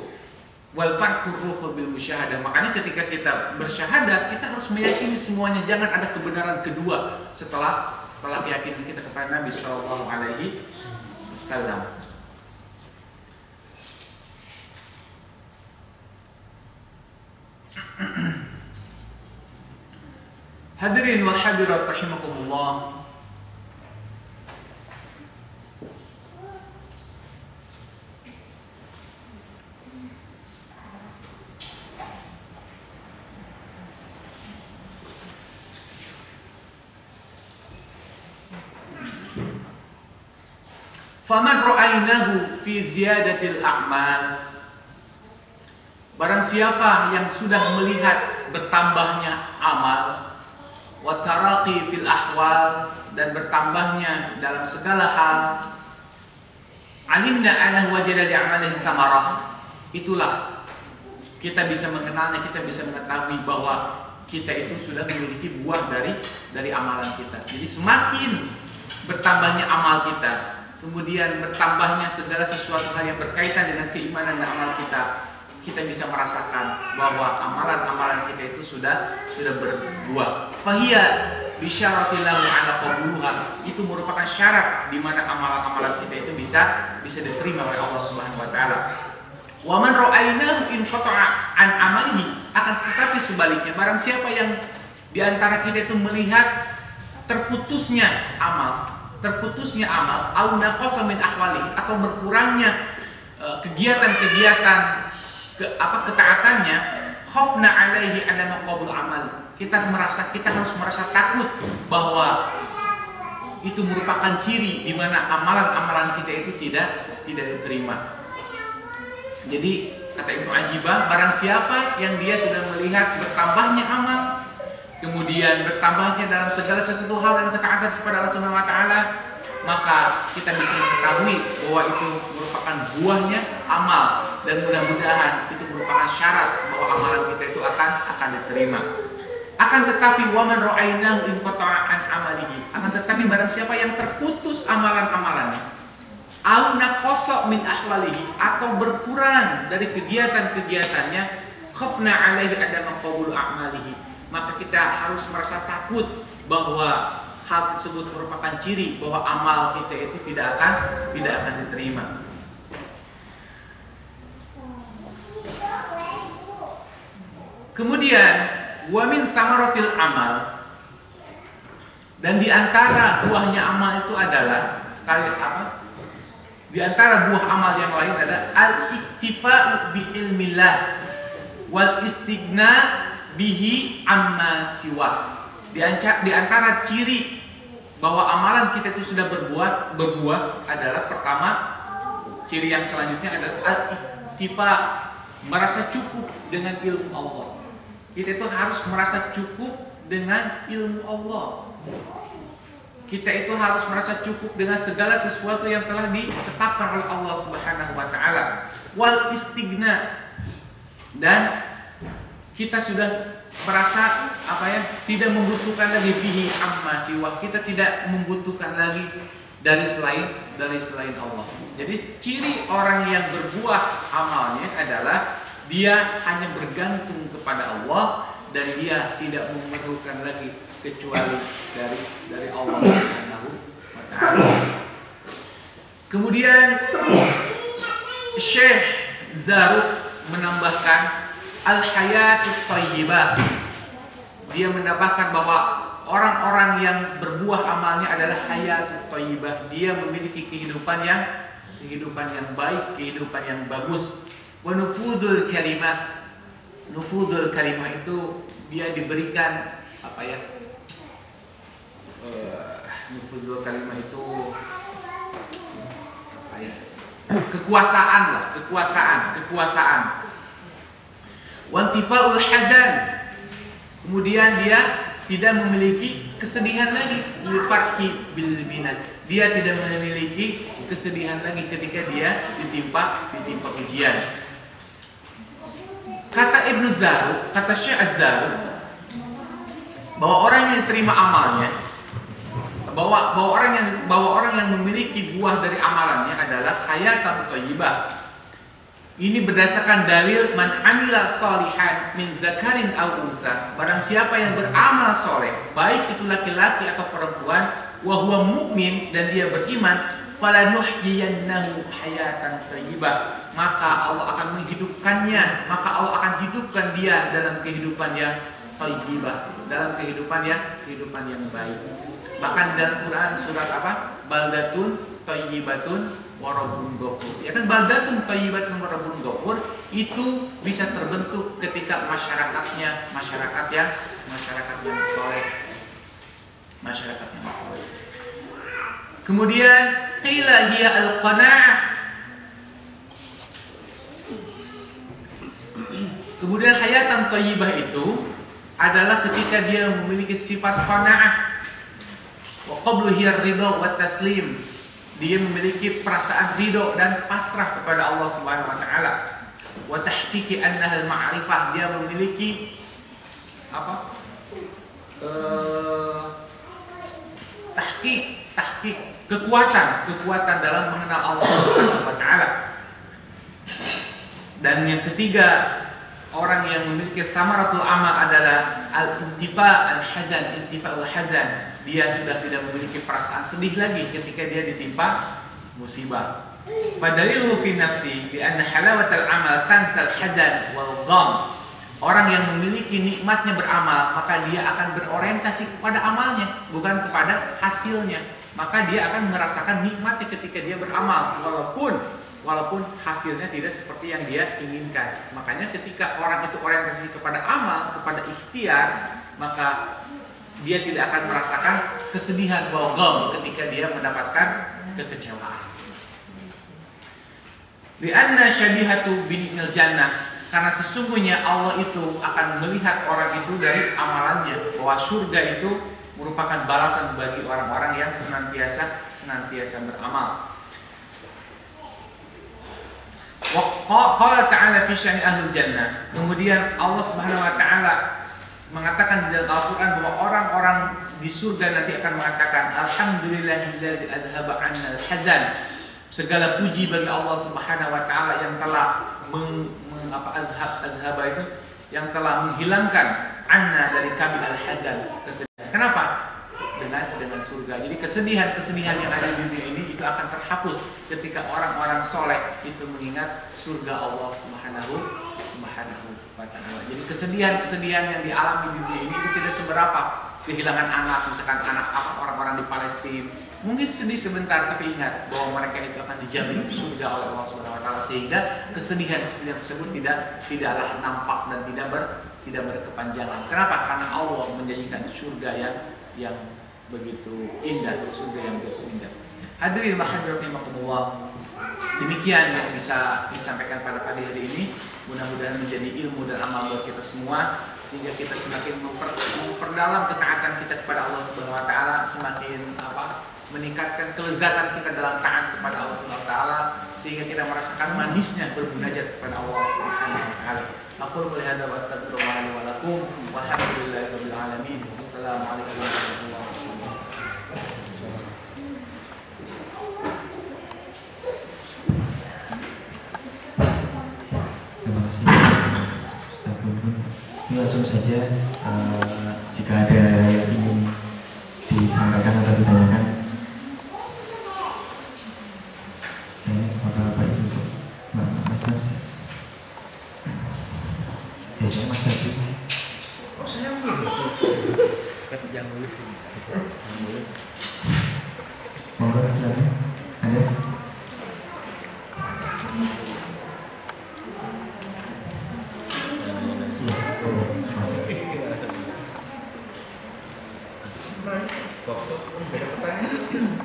wal farqur ruhul bil musyahadah. Makanya ketika kita bersyahadat, kita harus meyakini semuanya. Jangan ada kebenaran kedua setelah keyakinan kita kepada Nabi sallallahu alaihi wasallam. Hadirin wa hadirat rahimakumullah. Faman ra'aynahu fi ziyadatil a'mal. Barang siapa yang sudah melihat bertambahnya amal, wa taraqi fil ahwal, dan bertambahnya dalam segala hal, alimna annahu wajada li amalihi samarah. Itulah kita bisa mengenalnya, kita bisa mengetahui bahwa kita itu sudah memiliki buah dari amalan kita. Jadi semakin bertambahnya amal kita, kemudian bertambahnya segala sesuatu hal yang berkaitan dengan keimanan dan amal kita bisa merasakan bahwa amalan-amalan kita itu sudah berbuah. Fahiya bisyaratillahu ala qabuluha. Itu merupakan syarat di mana amalan-amalan kita itu bisa diterima oleh Allah Subhanahu wa taala. Wa man ra'aynahu in qata'a an amalihi, akan tetapi sebaliknya barang siapa yang di antara kita itu melihat terputusnya amal au naqasa min ahwalihi, atau berkurangnya kegiatan-kegiatan ketaatannya, khafna alaihi adama qabul amal. Kita harus merasa takut bahwa itu merupakan ciri di mana amalan-amalan kita itu tidak diterima. Jadi kata Ibnu Ajibah, barang siapa yang dia sudah melihat bertambahnya amal, kemudian bertambahnya dalam segala sesuatu hal yang ketaatan kepada Allah Subhanahu wa taala, maka kita bisa mengetahui bahwa itu merupakan buahnya amal, dan mudah-mudahan itu merupakan syarat bahwa amalan kita itu akan diterima. Akan tetapi waman ra'aynahu in qata'a an amalihi, akan tetapi barang siapa yang terputus amalan-amalannya, au naqasa min ahwalihi, atau berkurang dari kegiatan-kegiatannya, khafna alaihi adama qabul a'malihi, maka kita harus merasa takut bahwa hal tersebut merupakan ciri bahwa amal kita itu tidak akan diterima. Kemudian wa min samaratil amal, dan di antara buahnya amal itu adalah di antara buah amal yang lain adalah al-iktifa'u bi ilmillah wal istighna bihi amma siwa. Di antara ciri bahwa amalan kita itu sudah berbuah adalah pertama, ciri yang selanjutnya adalah al-iktifa, merasa cukup dengan ilmu Allah. Kita itu harus merasa cukup dengan ilmu Allah. Kita itu harus merasa cukup dengan segala sesuatu yang telah ditetapkan oleh Allah Subhanahu wa taala. Wal istighna, dan kita sudah merasa tidak membutuhkan lagi bihi amma siwa. Kita tidak membutuhkan lagi dari selain Allah. Jadi ciri orang yang berbuah amalnya adalah dia hanya bergantung kepada Allah dan dia tidak memerlukan lagi kecuali dari Allah Subhanahu wa taala. Kemudian Syekh Zarruq menambahkan al-hayatut thayyibah. Dia menambahkan bahwa orang-orang yang berbuah amalnya adalah hayatut thayyibah. Dia memiliki kehidupan yang baik, kehidupan yang bagus. Wa nufudul kalimah. Nufudul kalimah itu dia diberikan nufudul kalimah itu kekuasaan. Wantifaul hazan, kemudian dia tidak memiliki kesedihan lagi. Lifarhi bil minat, dia tidak memiliki kesedihan lagi ketika dia ditimpa ujian. Kata Ibnu Zarruq, kata Syekh Az-Zarruq, bahwa orang yang diterima amalnya, bahwa orang yang memiliki buah dari amalannya adalah hayatan thayyibah. Ini berdasarkan dalil man amila sholihan min zakarin aw unsa. Barang siapa yang beramal soleh, baik itu laki-laki atau perempuan, wa huwa mu'min, dan dia beriman, falanuhyiyannahu hayatan thayyibah, maka Allah akan menghidupkannya, maka Allah akan hidupkan dia dalam kehidupan yang thayyibah, dalam kehidupan yang baik. Bahkan dalam Quran surat Baldatun thayyibatun warabun ghafur. Ya kan, baldatun thayyibatun warabun ghafur itu bisa terbentuk ketika masyarakat yang soleh. Masyarakat yang soleh. Kemudian qila hiya al-qanaah. Kemudian hayatan thayyibah itu adalah ketika dia memiliki sifat qanaah. Wa qablu hiya ridha wa taslim. Dia memiliki perasaan ridho dan pasrah kepada Allah Subhanahu wa taala. Wa tahqiqi annaha al-ma'rifah, dia memiliki tahqiq kekuatan dalam mengenal Allah Subhanahu wa taala. Dan yang ketiga, orang yang memiliki samaratul amal adalah al-intifa al-hazan. Dia sudah tidak memiliki perasaan sedih lagi ketika dia ditimpa musibah. Fadaliluhu fi nafsi bi anna halawatal amal tansal hazan wal gham. Orang yang memiliki nikmatnya beramal, maka dia akan berorientasi kepada amalnya, bukan kepada hasilnya. Maka dia akan merasakan nikmatnya ketika dia beramal, walaupun hasilnya tidak seperti yang dia inginkan. Makanya ketika orang itu orientasi kepada amal, kepada ikhtiar, maka dia tidak akan merasakan kesedihan wal-gham ketika dia mendapatkan kekecewaan. Li'anna syabihatu binil jannah, karena sesungguhnya Allah itu akan melihat orang itu dari amalannya, bahwa surga itu merupakan balasan bagi orang-orang yang senantiasa beramal. Wa qala ta'ala fi sya'ni ahlul jannah. Kemudian Allah Subhanahu wa taala mengatakan di dalam Al-Quran bahwa orang-orang di surga nanti akan mengatakan alhamdulillahilladzi adhaba 'anna al-hazan. Segala puji bagi Allah Subhanahu wa taala yang telah azhaba itu, yang telah menghilangkan anna dari kami al-hazan, kesedihan. Kenapa? dengan surga. Jadi kesedihan-kesedihan yang ada di dunia ini itu akan terhapus ketika orang-orang soleh itu mengingat surga Allah Subhanahu wa Ta'ala. Jadi kesedihan-kesedihan yang dialami di dunia ini itu tidak seberapa. Kehilangan anak, misalkan anak orang-orang di Palestina, mungkin sedih sebentar, tapi ingat bahwa mereka itu akan dijamin surga oleh Allah Subhanahu wa Ta'ala, sehingga kesedihan-kesedihan tersebut tidaklah nampak dan tidak berkepanjangan. Kenapa? Karena Allah menjanjikan surga yang begitu indah, surga yang begitu indah. Hadirin rahimakumullah, demikian yang bisa disampaikan pada pagi hari ini. Mudah-mudahan menjadi ilmu dan amal buat kita semua, sehingga kita semakin memperdalam ketaatan kita kepada Allah Subhanahu wa Ta'ala, semakin meningkatkan kelezatan kita dalam taat kepada Allah Subhanahu wa Ta'ala, sehingga kita merasakan manisnya bermunajat kepada Allah Subhanahu wa Ta'ala. Aqulu qouli hadza wa astaghfirullah li wa lakum walhamdulillahirabbil alamin. Wassalamualaikum warahmatullahi wabarakatuh. Terima kasih. Ini langsung saja, jika ada yang ingin disampaikan atau ditanyakan, saya bapak ibu, mas. Biasanya mas tadi. Oh saya yang nulis ini. Monggo silakan. Ada?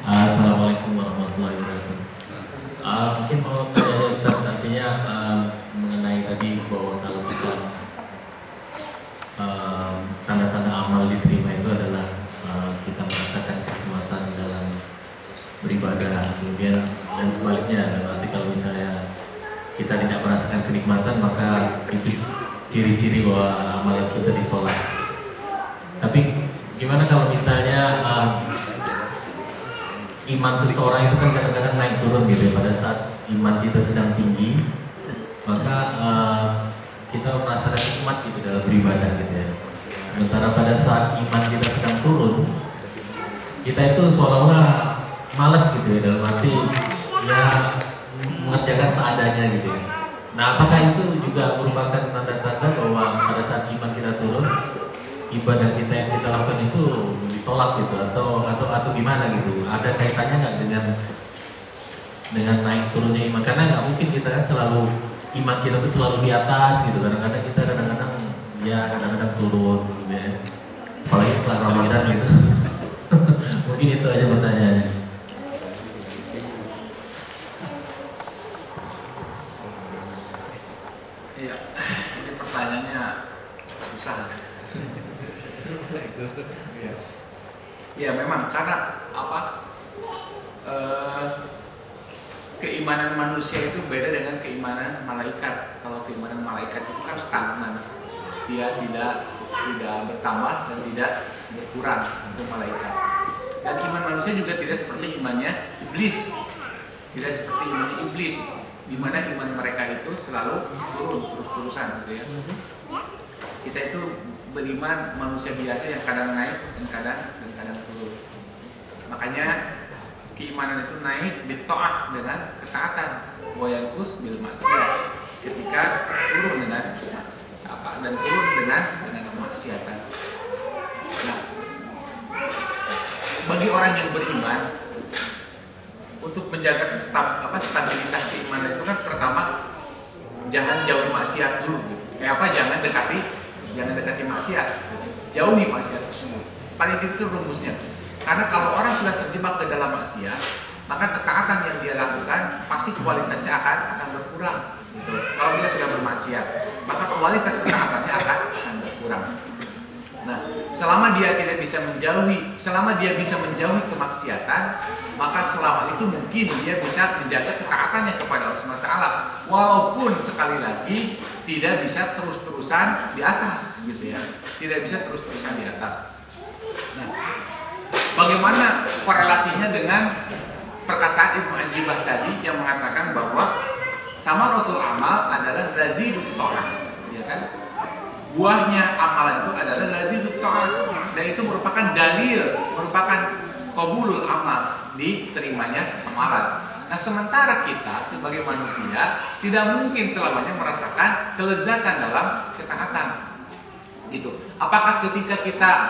Assalamualaikum warahmatullahi wabarakatuh. Mungkin mau tanya Ustaz, artinya mengenai tadi bahwa kalau kita tanda-tanda amal diterima itu adalah kita merasakan kenikmatan dalam beribadah, kemudian dan sebaliknya. Berarti kalau misalnya kita tidak merasakan kenikmatan, maka itu ciri-ciri bahwa amalan kita ditolak. Tapi gimana kalau misalnya iman seseorang itu kan kadang-kadang naik turun gitu ya. Pada saat iman kita sedang tinggi, maka kita merasakan nikmat gitu dalam beribadah gitu ya. Sementara pada saat iman kita sedang turun, kita itu seolah-olah malas gitu ya, dalam arti ya mengerjakan seadanya gitu ya. Nah, apakah itu juga merupakan tanda-tanda bahwa pada saat iman kita turun, ibadah kita yang kita lakukan itu ditolak gitu, atau gimana gitu? Ada kaitannya nggak dengan naik turunnya iman? Karena nggak mungkin kita kan selalu iman kita tuh selalu di atas gitu. Kadang-kadang kita kadang-kadang turun gitu ya. Apalagi setelah Ramadan gitu. Mungkin itu aja pertanyaannya. Iya, ini pertanyaannya susah. Ya memang karena keimanan manusia itu beda dengan keimanan malaikat. Kalau keimanan malaikat itu kan stagnan, dia tidak bertambah dan tidak berkurang untuk malaikat. Dan iman manusia juga tidak seperti imannya iblis, tidak seperti imannya iblis, di mana iman mereka itu selalu turun terus-terusan gitu ya. Kita itu beriman manusia biasa yang kadang naik dan kadang turun. Makanya keimanan itu naik bita'ah dengan ketaatan, wa yanqus bil maksiat, ketika turun dengan dan turun dengan kemaksiatan. Nah, bagi orang yang beriman, untuk menjaga stabilitas keimanan itu kan pertama jangan jauhi maksiat dulu gitu. Jangan dekati maksiat, jauhi maksiat tersebut. Paling itu rumusnya. Karena kalau orang sudah terjebak ke dalam maksiat, maka ketaatan yang dia lakukan pasti kualitasnya akan berkurang. Gitu. Kalau dia sudah bermaksiat, maka kualitas ketaatannya akan berkurang. Nah, selama dia bisa menjauhi kemaksiatan, maka selama itu mungkin dia bisa menjaga ketaatannya kepada Allah Subhanahu wa Ta'ala. Walaupun sekali lagi tidak bisa terus-terusan di atas, gitu ya. Tidak bisa terus-terusan di atas. Nah, bagaimana korelasinya dengan perkataan Ibnu Ajibah tadi yang mengatakan bahwa samaratul amal adalah lazidut ta'ah, ya kan? Buahnya amalan itu adalah lazidut ta'ah, dan itu merupakan dalil, merupakan qabulul amal, diterimanya amalan. Nah, sementara kita sebagai manusia tidak mungkin selamanya merasakan kelezatan dalam ketaatan, gitu. Apakah ketika kita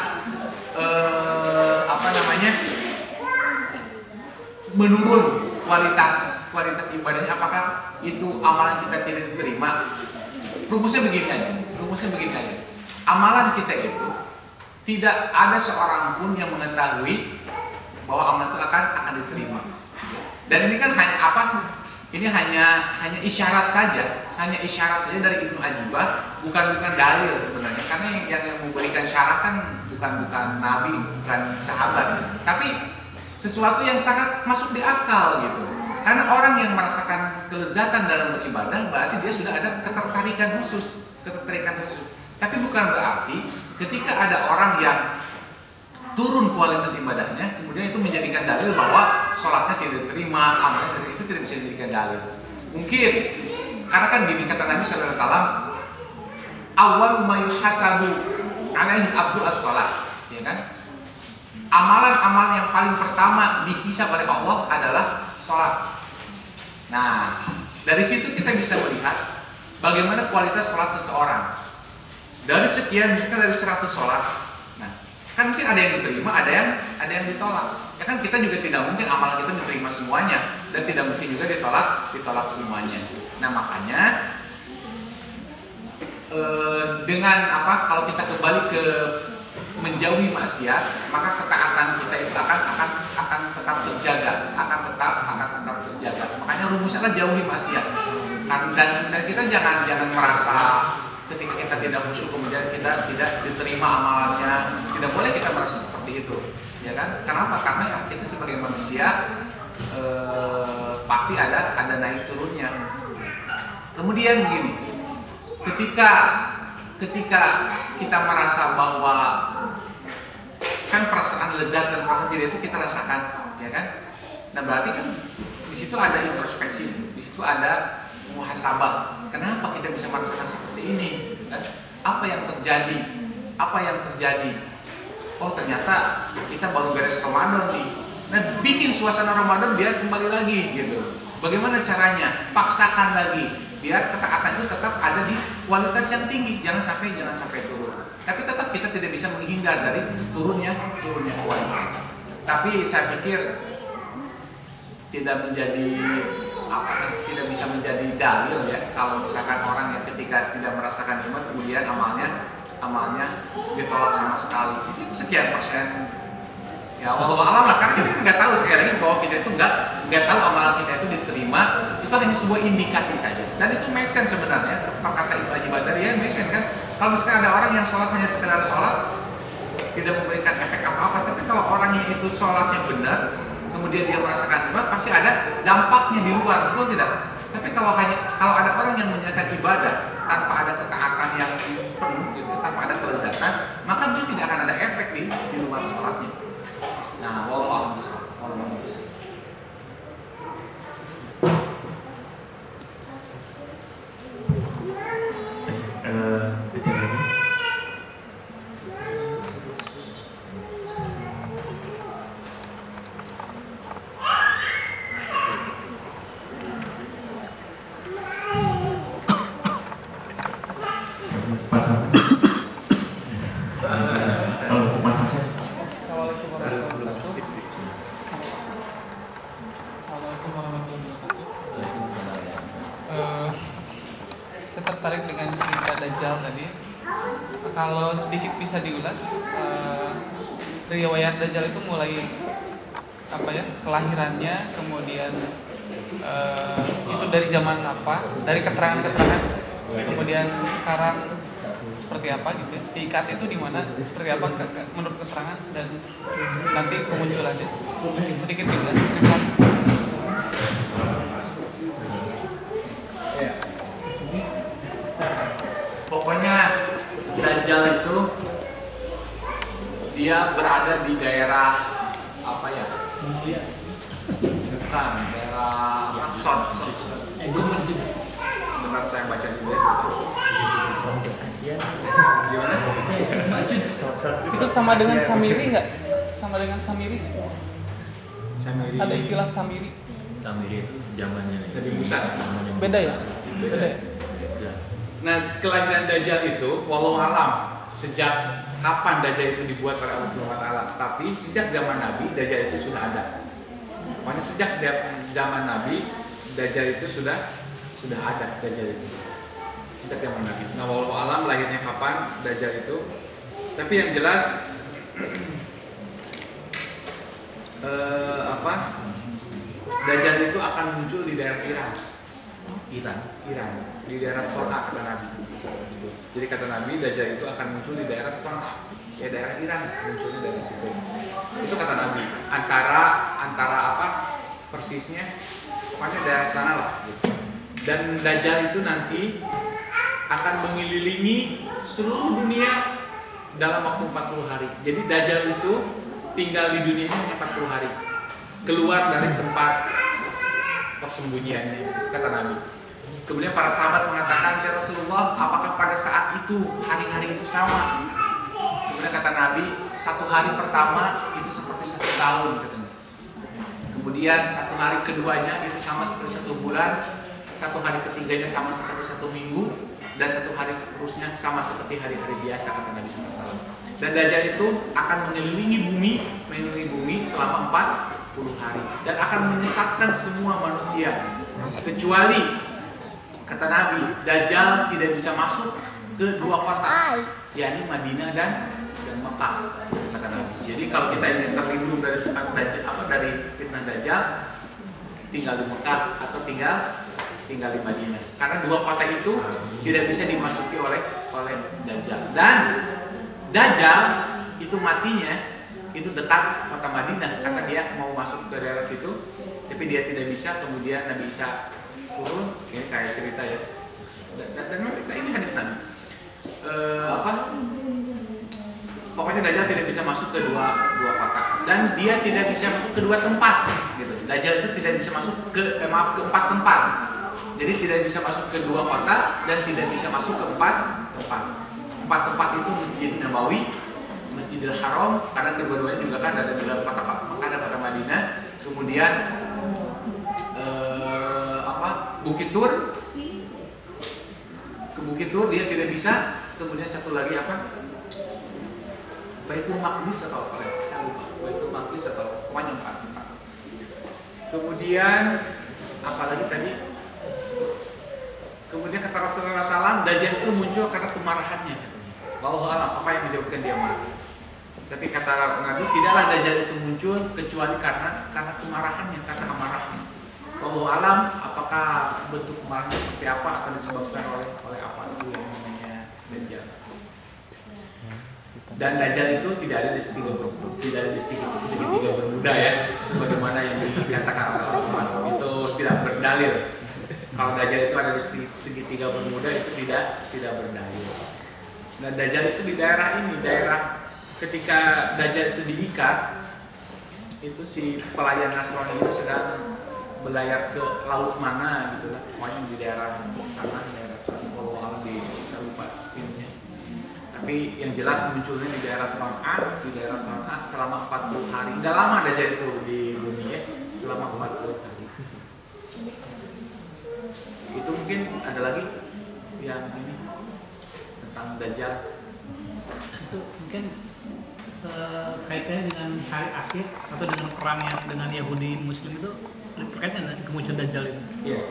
menurun kualitas ibadahnya, apakah itu amalan kita tidak diterima? Rumusnya begini aja. Amalan kita itu tidak ada seorang pun yang mengetahui bahwa amalan itu akan diterima. Dan ini kan hanya isyarat saja, dari Ibnu Ajibah, bukan dalil sebenarnya. Karena yang memberikan syarat kan bukan nabi, bukan sahabat, tapi sesuatu yang sangat masuk di akal gitu. Karena orang yang merasakan kelezatan dalam beribadah berarti dia sudah ada ketertarikan khusus. Tapi bukan berarti ketika ada orang yang turun kualitas ibadahnya, kemudian itu menjadikan dalil bahwa sholatnya tidak diterima, amalnya itu tidak bisa dijadikan dalil. Mungkin karena kan gini kata Nabi sallallahu alaihi wasallam, awal ma yuhasabu alaihi abdu as-shalah, ya kan? Amalan-amalan yang paling pertama dihisab oleh Allah adalah sholat. Nah, dari situ kita bisa melihat bagaimana kualitas sholat seseorang. Dari sekian, misalkan dari 100 sholat, nah, kan mungkin ada yang diterima, ada yang ditolak. Ya kan kita juga tidak mungkin amalan kita diterima semuanya, dan tidak mungkin juga ditolak semuanya. Nah, makanya dengan kalau kita kembali ke menjauhi maksiat, maka ketaatan kita itu akan tetap terjaga, akan tetap terjaga. Makanya rumusnya kan jauhi maksiat. Dan kita jangan merasa ketika kita tidak khusyuk kemudian kita tidak diterima amalannya. Tidak boleh kita merasa seperti itu, ya kan? Kenapa? Karena kita sebagai manusia pasti ada naik turunnya. Kemudian begini, ketika kita merasa bahwa kan perasaan lezat dan perasaan tidak itu kita rasakan, ya kan? Nah, berarti kan di situ ada introspeksi, di situ ada muhasabah. Kenapa kita bisa merasakan seperti ini? Kan? Apa yang terjadi? Oh, ternyata kita baru beres Ramadan nih. Nah, bikin suasana Ramadan biar kembali lagi gitu. Bagaimana caranya? Paksakan lagi biar ketaatan itu tetap ada di kualitas yang tinggi, jangan sampai turun. Tapi tetap kita tidak bisa menghindar dari turunnya kualitas. Tapi saya pikir tidak bisa menjadi dalil ya kalau misalkan orang yang ketika tidak merasakan nikmat kemudian amalnya ditolak sama sekali. Itu sekian persen. Ya wallahu a'lam lah, karena kita nggak tahu sekali lagi bahwa kita itu nggak tahu amalan kita itu diterima. Itu hanya sebuah indikasi saja. Dan itu make sense sebenarnya. Kata Ibnu Ajibah tadi ya make sense kan. Kalau misalkan ada orang yang sholat hanya sekedar sholat, tidak memberikan efek apa-apa. Tapi kalau orangnya itu sholatnya benar, kemudian dia merasakan nikmat, pasti ada dampaknya di luar, betul tidak? Tapi kalau ada orang yang menjalankan ibadah tanpa ada ketaatan yang penuh, gitu, tanpa ada kelezatan, maka dia tidak akan ada efek di luar sholatnya. Nah, wallahu a'lam bishawab. Tertarik dengan cerita Dajjal tadi. Kalau sedikit bisa diulas, riwayat Dajjal itu mulai kelahirannya, kemudian itu dari zaman apa, dari keterangan-keterangan, kemudian sekarang seperti apa gitu ya, diikat itu di mana, seperti apa menurut keterangan, dan nanti kemunculannya sedikit diulas. Terima kasih. Pokoknya Dajjal itu dia berada di daerah bukan daerah Sod. Benar saya baca dulu ya. Gimana? Itu sama dengan Samiri nggak? Sama dengan Samiri? Samiri. Ada istilah Samiri. Samiri itu zamannya Nabi Musa. Beda ya? Beda ya? Ya. Nah, kelahiran Dajjal itu walau alam sejak kapan Dajjal itu dibuat oleh Allah Subhanahu wa taala. Tapi sejak zaman Nabi Dajjal itu sudah ada. Makanya sejak zaman Nabi Dajjal itu sudah ada Dajjal itu. Sejak zaman Nabi. Nah, walau alam lahirnya kapan Dajjal itu. Tapi yang jelas Dajjal itu akan muncul di daerah Iran, di daerah Son'a kata Nabi. Jadi kata Nabi Dajjal itu akan muncul di daerah Son'a, ya daerah Iran, munculnya dari situ. Itu kata Nabi. Antara apa persisnya? Pokoknya daerah sana lah. Gitu. Dan Dajjal itu nanti akan mengelilingi seluruh dunia dalam waktu 40 hari. Jadi Dajjal itu tinggal di dunia ini hanya 40 hari. Keluar dari tempat persembunyiannya, kata Nabi. Kemudian para sahabat mengatakan, ya Rasulullah, apakah pada saat itu hari-hari itu sama? Kemudian kata Nabi, 1 hari pertama itu seperti 1 tahun, katanya. Kemudian 1 hari keduanya itu sama seperti 1 bulan, 1 hari ketiganya sama seperti 1 minggu, dan 1 hari seterusnya sama seperti hari-hari biasa, kata Nabi SAW. Dan Dajjal itu akan mengelilingi bumi selama 40 hari dan akan menyesatkan semua manusia, kecuali kata Nabi Dajjal tidak bisa masuk ke 2 kota, yakni Madinah dan Mekah, kata Nabi. Jadi kalau kita ingin terlindung dari dari fitnah Dajjal, tinggal di Mekah atau tinggal di Madinah, karena 2 kota itu tidak bisa dimasuki oleh Dajjal. Dan Dajjal itu matinya itu dekat kota Madinah karena dia mau masuk ke daerah situ, tapi dia tidak bisa. Kemudian Nabi Isa turun, ini kayak cerita ya. Dan ini hadis Nabi. Pokoknya Dajjal tidak bisa masuk ke dua kota dan dia tidak bisa masuk ke 2 tempat. Gitu. Dajjal itu tidak bisa masuk ke 4 tempat. Jadi tidak bisa masuk ke 2 kota dan tidak bisa masuk ke 4 tempat. 4 tempat itu Masjid Nabawi, Masjidil Haram, karena kedua-duanya juga kan ada di dalam kota Mekah dan kota Madinah. Kemudian Bukit Tur, ke Bukit Tur dia tidak bisa. Kemudian satu lagi Baitul Maqdis atau apa? Saya lupa. Baitul Maqdis atau pokoknya 4 tempat. Kemudian apalagi tadi? Kemudian kata Rasulullah SAW, Dajjal itu muncul karena kemarahannya. Wallahu a'lam apa yang menyebabkan dia marah. Tapi kata Nabi, tidaklah Dajjal itu muncul kecuali karena kemarahannya, karena amarahnya. Wallahu a'lam apakah bentuk kemarahannya seperti apa akan disebabkan oleh apa itu yang namanya Dajjal. Dan Dajjal itu tidak ada di segitiga bermuda ya, sebagaimana yang dikatakan oleh orang itu tidak berdalil. Kalau Dajjal itu ada di segitiga bermuda itu tidak berdalil. Dan Dajjal itu di daerah ketika Dajjal itu diikat, itu si pelayan Nasrani itu sedang berlayar ke laut mana gitu lah, pokoknya di daerah sana, kalau alam saya lupa filmnya. Tapi yang jelas munculnya di daerah Son'a, selama 40 hari. Nggak lama Dajjal itu di bumi ya, selama 40 hari. Itu mungkin ada lagi yang ini tentang Dajjal. Itu mungkin kaitannya dengan hari akhir atau dengan perangnya dengan Yahudi Muslim itu terkait dengan kemunculan Dajjal itu. Iya,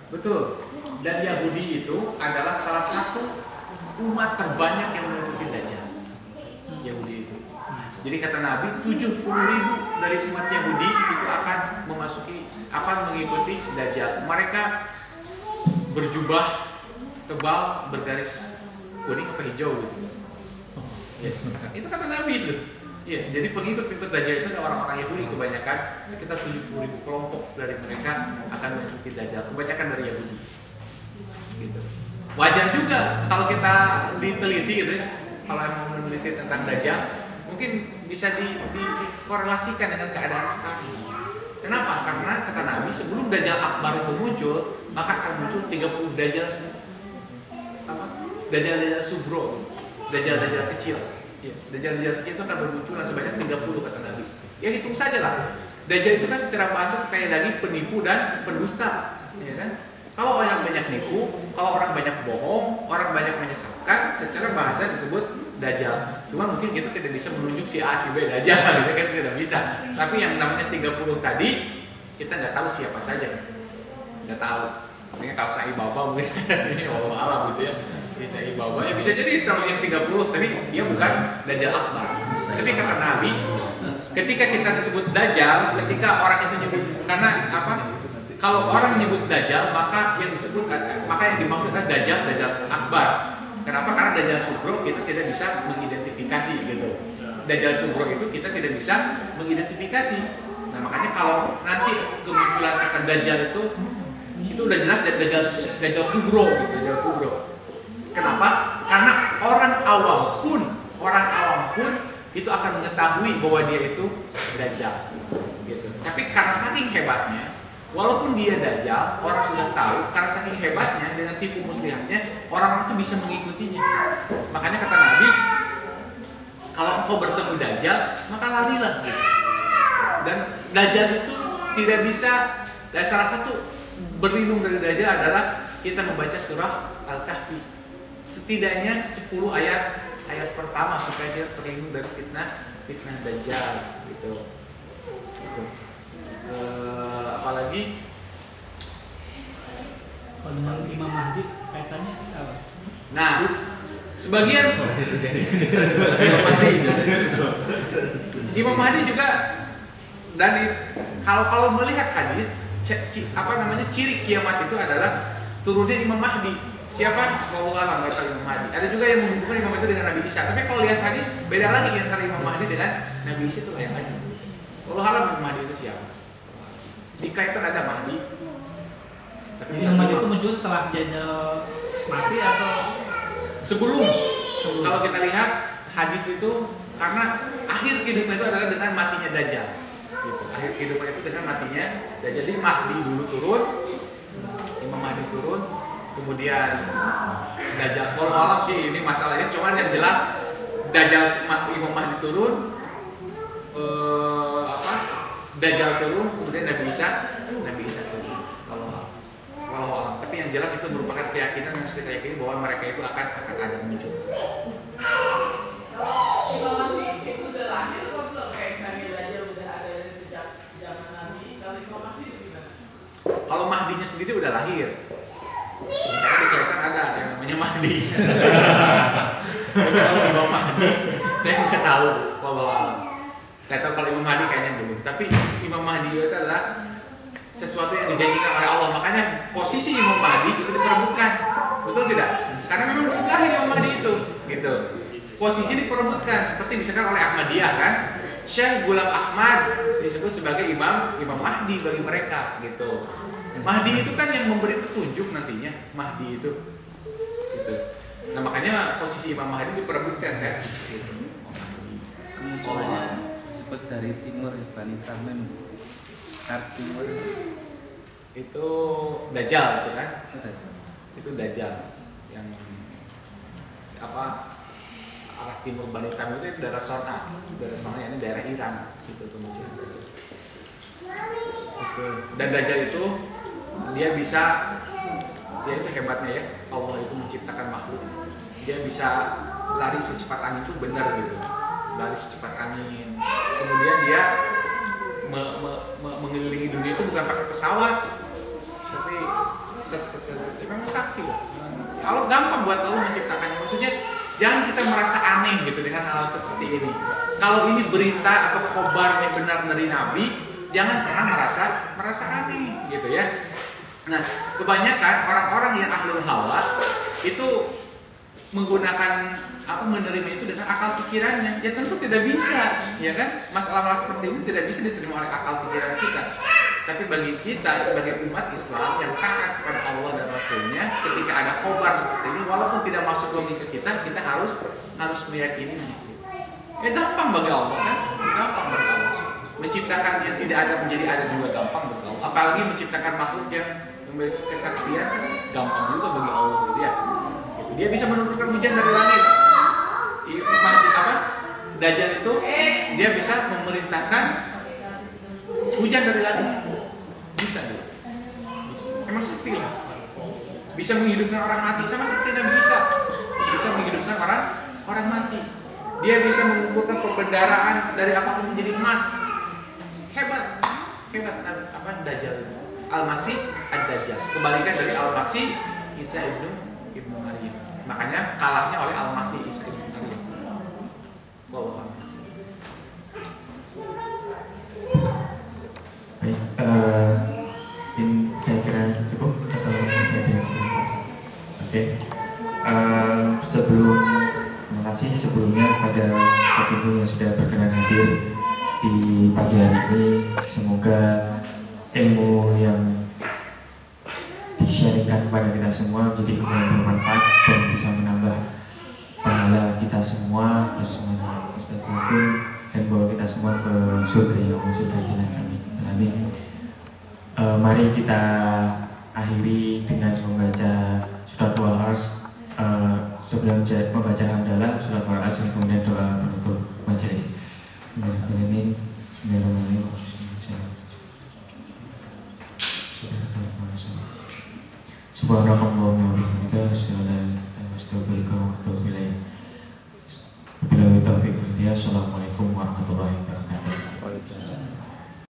betul. Dan Yahudi itu adalah salah satu umat terbanyak yang mengikuti Dajjal. Yahudi itu. Jadi kata Nabi, 70.000 dari umat Yahudi itu akan mengikuti Dajjal. Mereka berjubah tebal bergaris kuning atau hijau gitu. Ya, itu kata Nabi itu. Ya, jadi pengikut Dajjal itu ada orang-orang Yahudi kebanyakan, sekitar 70.000 kelompok dari mereka akan mengikuti Dajjal, kebanyakan dari Yahudi. Gitu. Wajar juga kalau kita diteliti gitu ya, kalau mau meneliti tentang Dajjal, mungkin bisa dikorelasikan dengan keadaan sekarang. Kenapa? Karena kata Nabi sebelum Dajjal Akbar itu muncul, maka akan muncul 30 Dajjal Dajjal Subro, Dajjal kecil. Ya, Dajjal kecil itu akan bermunculan sebanyak 30 kata Nabi. Ya hitung saja lah. Dajjal itu kan secara bahasa sekali lagi penipu dan pendusta, ya kan? Kalau orang banyak nipu, kalau orang banyak bohong, orang banyak menyesatkan, secara bahasa disebut Dajjal. Cuma mungkin kita tidak bisa menunjuk si A, si B Dajjal, gitu kan tidak bisa. Tapi yang namanya 30 tadi, kita nggak tahu siapa saja, nggak tahu. Mungkin kalau Sai Baba mungkin ini walau alam gitu ya. Sai Baba ya bisa jadi terus yang 30, tapi dia bukan Dajjal Akbar. Tapi kata Nabi, ketika kita disebut Dajjal, ketika orang itu nyebut, karena apa? Kalau orang menyebut Dajjal, maka yang dimaksud adalah Dajjal Akbar. Kenapa? Karena Dajjal Subro kita tidak bisa mengidentifikasi gitu. Dajjal Subro itu kita tidak bisa mengidentifikasi. Nah makanya kalau nanti kemunculan kata Dajjal itu udah jelas Dajjal Kubro gitu, Dajjal Kubro. Kenapa? Karena orang awam pun itu akan mengetahui bahwa dia itu Dajjal gitu. Tapi karena saking hebatnya, walaupun dia Dajjal, orang sudah tahu, karena saking hebatnya dengan tipu muslihatnya, orang itu bisa mengikutinya. Makanya kata Nabi, kalau engkau bertemu Dajjal, maka larilah gitu. Dan Dajjal itu tidak bisa, dan salah satu berlindung dari Dajjal adalah kita membaca surah Al-Kahfi. Setidaknya 10 ayat pertama supaya dia terlindung dari fitnah Dajjal gitu. Apalagi kalau dengan Imam Mahdi kaitannya apa? Nah, sebagian Imam Mahdi juga, dan kalau melihat hadis ciri kiamat itu adalah turunnya Imam Mahdi. Siapa? Wallahu a'lam bishawab Imam Mahdi. Ada juga yang menghubungkan Imam itu dengan Nabi Isa. Tapi kalau lihat hadis beda lagi antara Imam Mahdi dengan Nabi Isa, itu lain lagi. Wallahu a'lam Imam Mahdi itu siapa? Dikaitkan ada Mahdi. Tapi Imam Mahdi itu muncul setelah Dajjal mati atau sebelum? Kalau kita lihat hadis itu, karena akhir kehidupan itu adalah dengan matinya Dajjal. Gitu. Akhir kehidupan itu dengan matinya Dajjal. Jadi Mahdi dulu turun, Imam Mahdi turun, kemudian Dajjal. Kalau alam sih ini masalahnya, cuman yang jelas Dajjal, Imam Mahdi turun, Dajjal turun, kemudian Nabi Isa turun. Kalau alam. Tapi yang jelas itu merupakan keyakinan yang harus kita yakini bahwa mereka itu akan ada muncul. Imam Mahdi itu udah lahir kok belum? Kayak Nabi Dajjal udah ada sejak zaman Nabi. Kalau Imam Mahdi itu gimana? Kalau Mahdinya sendiri udah lahir, karena dikatakan ada yang namanya Mahdi. Tapi kalau Imam Mahdi, saya nggak tahu. Nggak tahu kalau Imam Mahdi kayaknya belum. Tapi Imam Mahdi itu adalah sesuatu yang dijanjikan oleh Allah. Makanya posisi Imam Mahdi itu diperebutkan, betul tidak? Karena memang belum lahir Imam Mahdi itu, gitu. Posisi diperebutkan, seperti misalkan oleh Ahmadiyah kan, Syekh Ghulam Ahmad disebut sebagai Imam Mahdi bagi mereka, gitu. Mahdi itu kan yang memberi petunjuk nantinya, Mahdi itu, gitu. Nah makanya posisi Imam Mahdi diperebutkan kan, gitu. Kemunculannya seperti dari timur, Bani Tamim, Timur. Itu Dajjal itu kan, itu Dajjal yang apa, arah timur Bani Tamim itu daerah Sona ini daerah Iran, gitu kemudian Dajjal. Itu. Dan Dajjal itu dia itu hebatnya ya, Allah itu menciptakan makhluk, dia bisa lari secepat angin, itu benar gitu, lari secepat angin. Kemudian dia mengelilingi dunia itu bukan pakai pesawat, tapi memang sakti lah. Allah gampang buat Allah menciptakannya. Maksudnya jangan kita merasa aneh gitu dengan hal seperti ini. Kalau ini berita atau khobarnya benar dari Nabi, jangan pernah merasa aneh gitu ya. Nah, kebanyakan orang-orang yang ahlul hawa itu menggunakan menerima itu dengan akal pikirannya. Ya tentu tidak bisa, ya kan? Masalah-masalah seperti ini tidak bisa diterima oleh akal pikiran kita. Tapi bagi kita sebagai umat Islam yang taat kepada Allah dan Rasulnya, ketika ada khobar seperti ini, walaupun tidak masuk logika kita harus meyakininya. Ya gampang bagi Allah kan? Gampang bagi Allah. Menciptakan yang tidak ada menjadi ada juga gampang bagi Allah. Apalagi menciptakan makhluk yang memiliki kesaktian, gampang juga bagi Allah. Dia bisa menurunkan hujan dari langit. Dajjal itu dia bisa memerintahkan hujan dari langit. Bisa dia. Emang sakti lah. Bisa menghidupkan orang mati sama seperti Nabi Isa. Bisa menghidupkan orang mati. Dia bisa mengumpulkan perbendaharaan dari apapun menjadi emas. Hebat apa Dajjal. Al-Masih Ad-Dajjal. Kebalikan dari Al-Masih Isa ibnu Maryam. Makanya kalahnya oleh Al-Masih Isa ibnu Maryam. Wallahu a'lam. Baik, saya kira cukup atau masih ada yang belum? Oke. Terima kasih sebelumnya pada Sofiku yang sudah berkenan hadir di pagi hari ini. Semoga ilmu yang di-sharingkan kepada kita semua menjadi ilmu yang bermanfaat dan bisa menambah pahala kita semua, bersama dengan Ustaz Mungkin, dan bawa kita semua ke surga yang surga Jannah. Amin. Mari kita akhiri dengan membaca surat Al-As. Sebelum membaca hamdalah surat Al-As dan kemudian doa penutup majelis. Bismillahirrahmanirrahim. Subhanallah wa bihamdihi astaghfiruka wa atubu ilaik. Wabillahi taufiq wal hidayah. Assalamualaikum warahmatullahi wabarakatuh.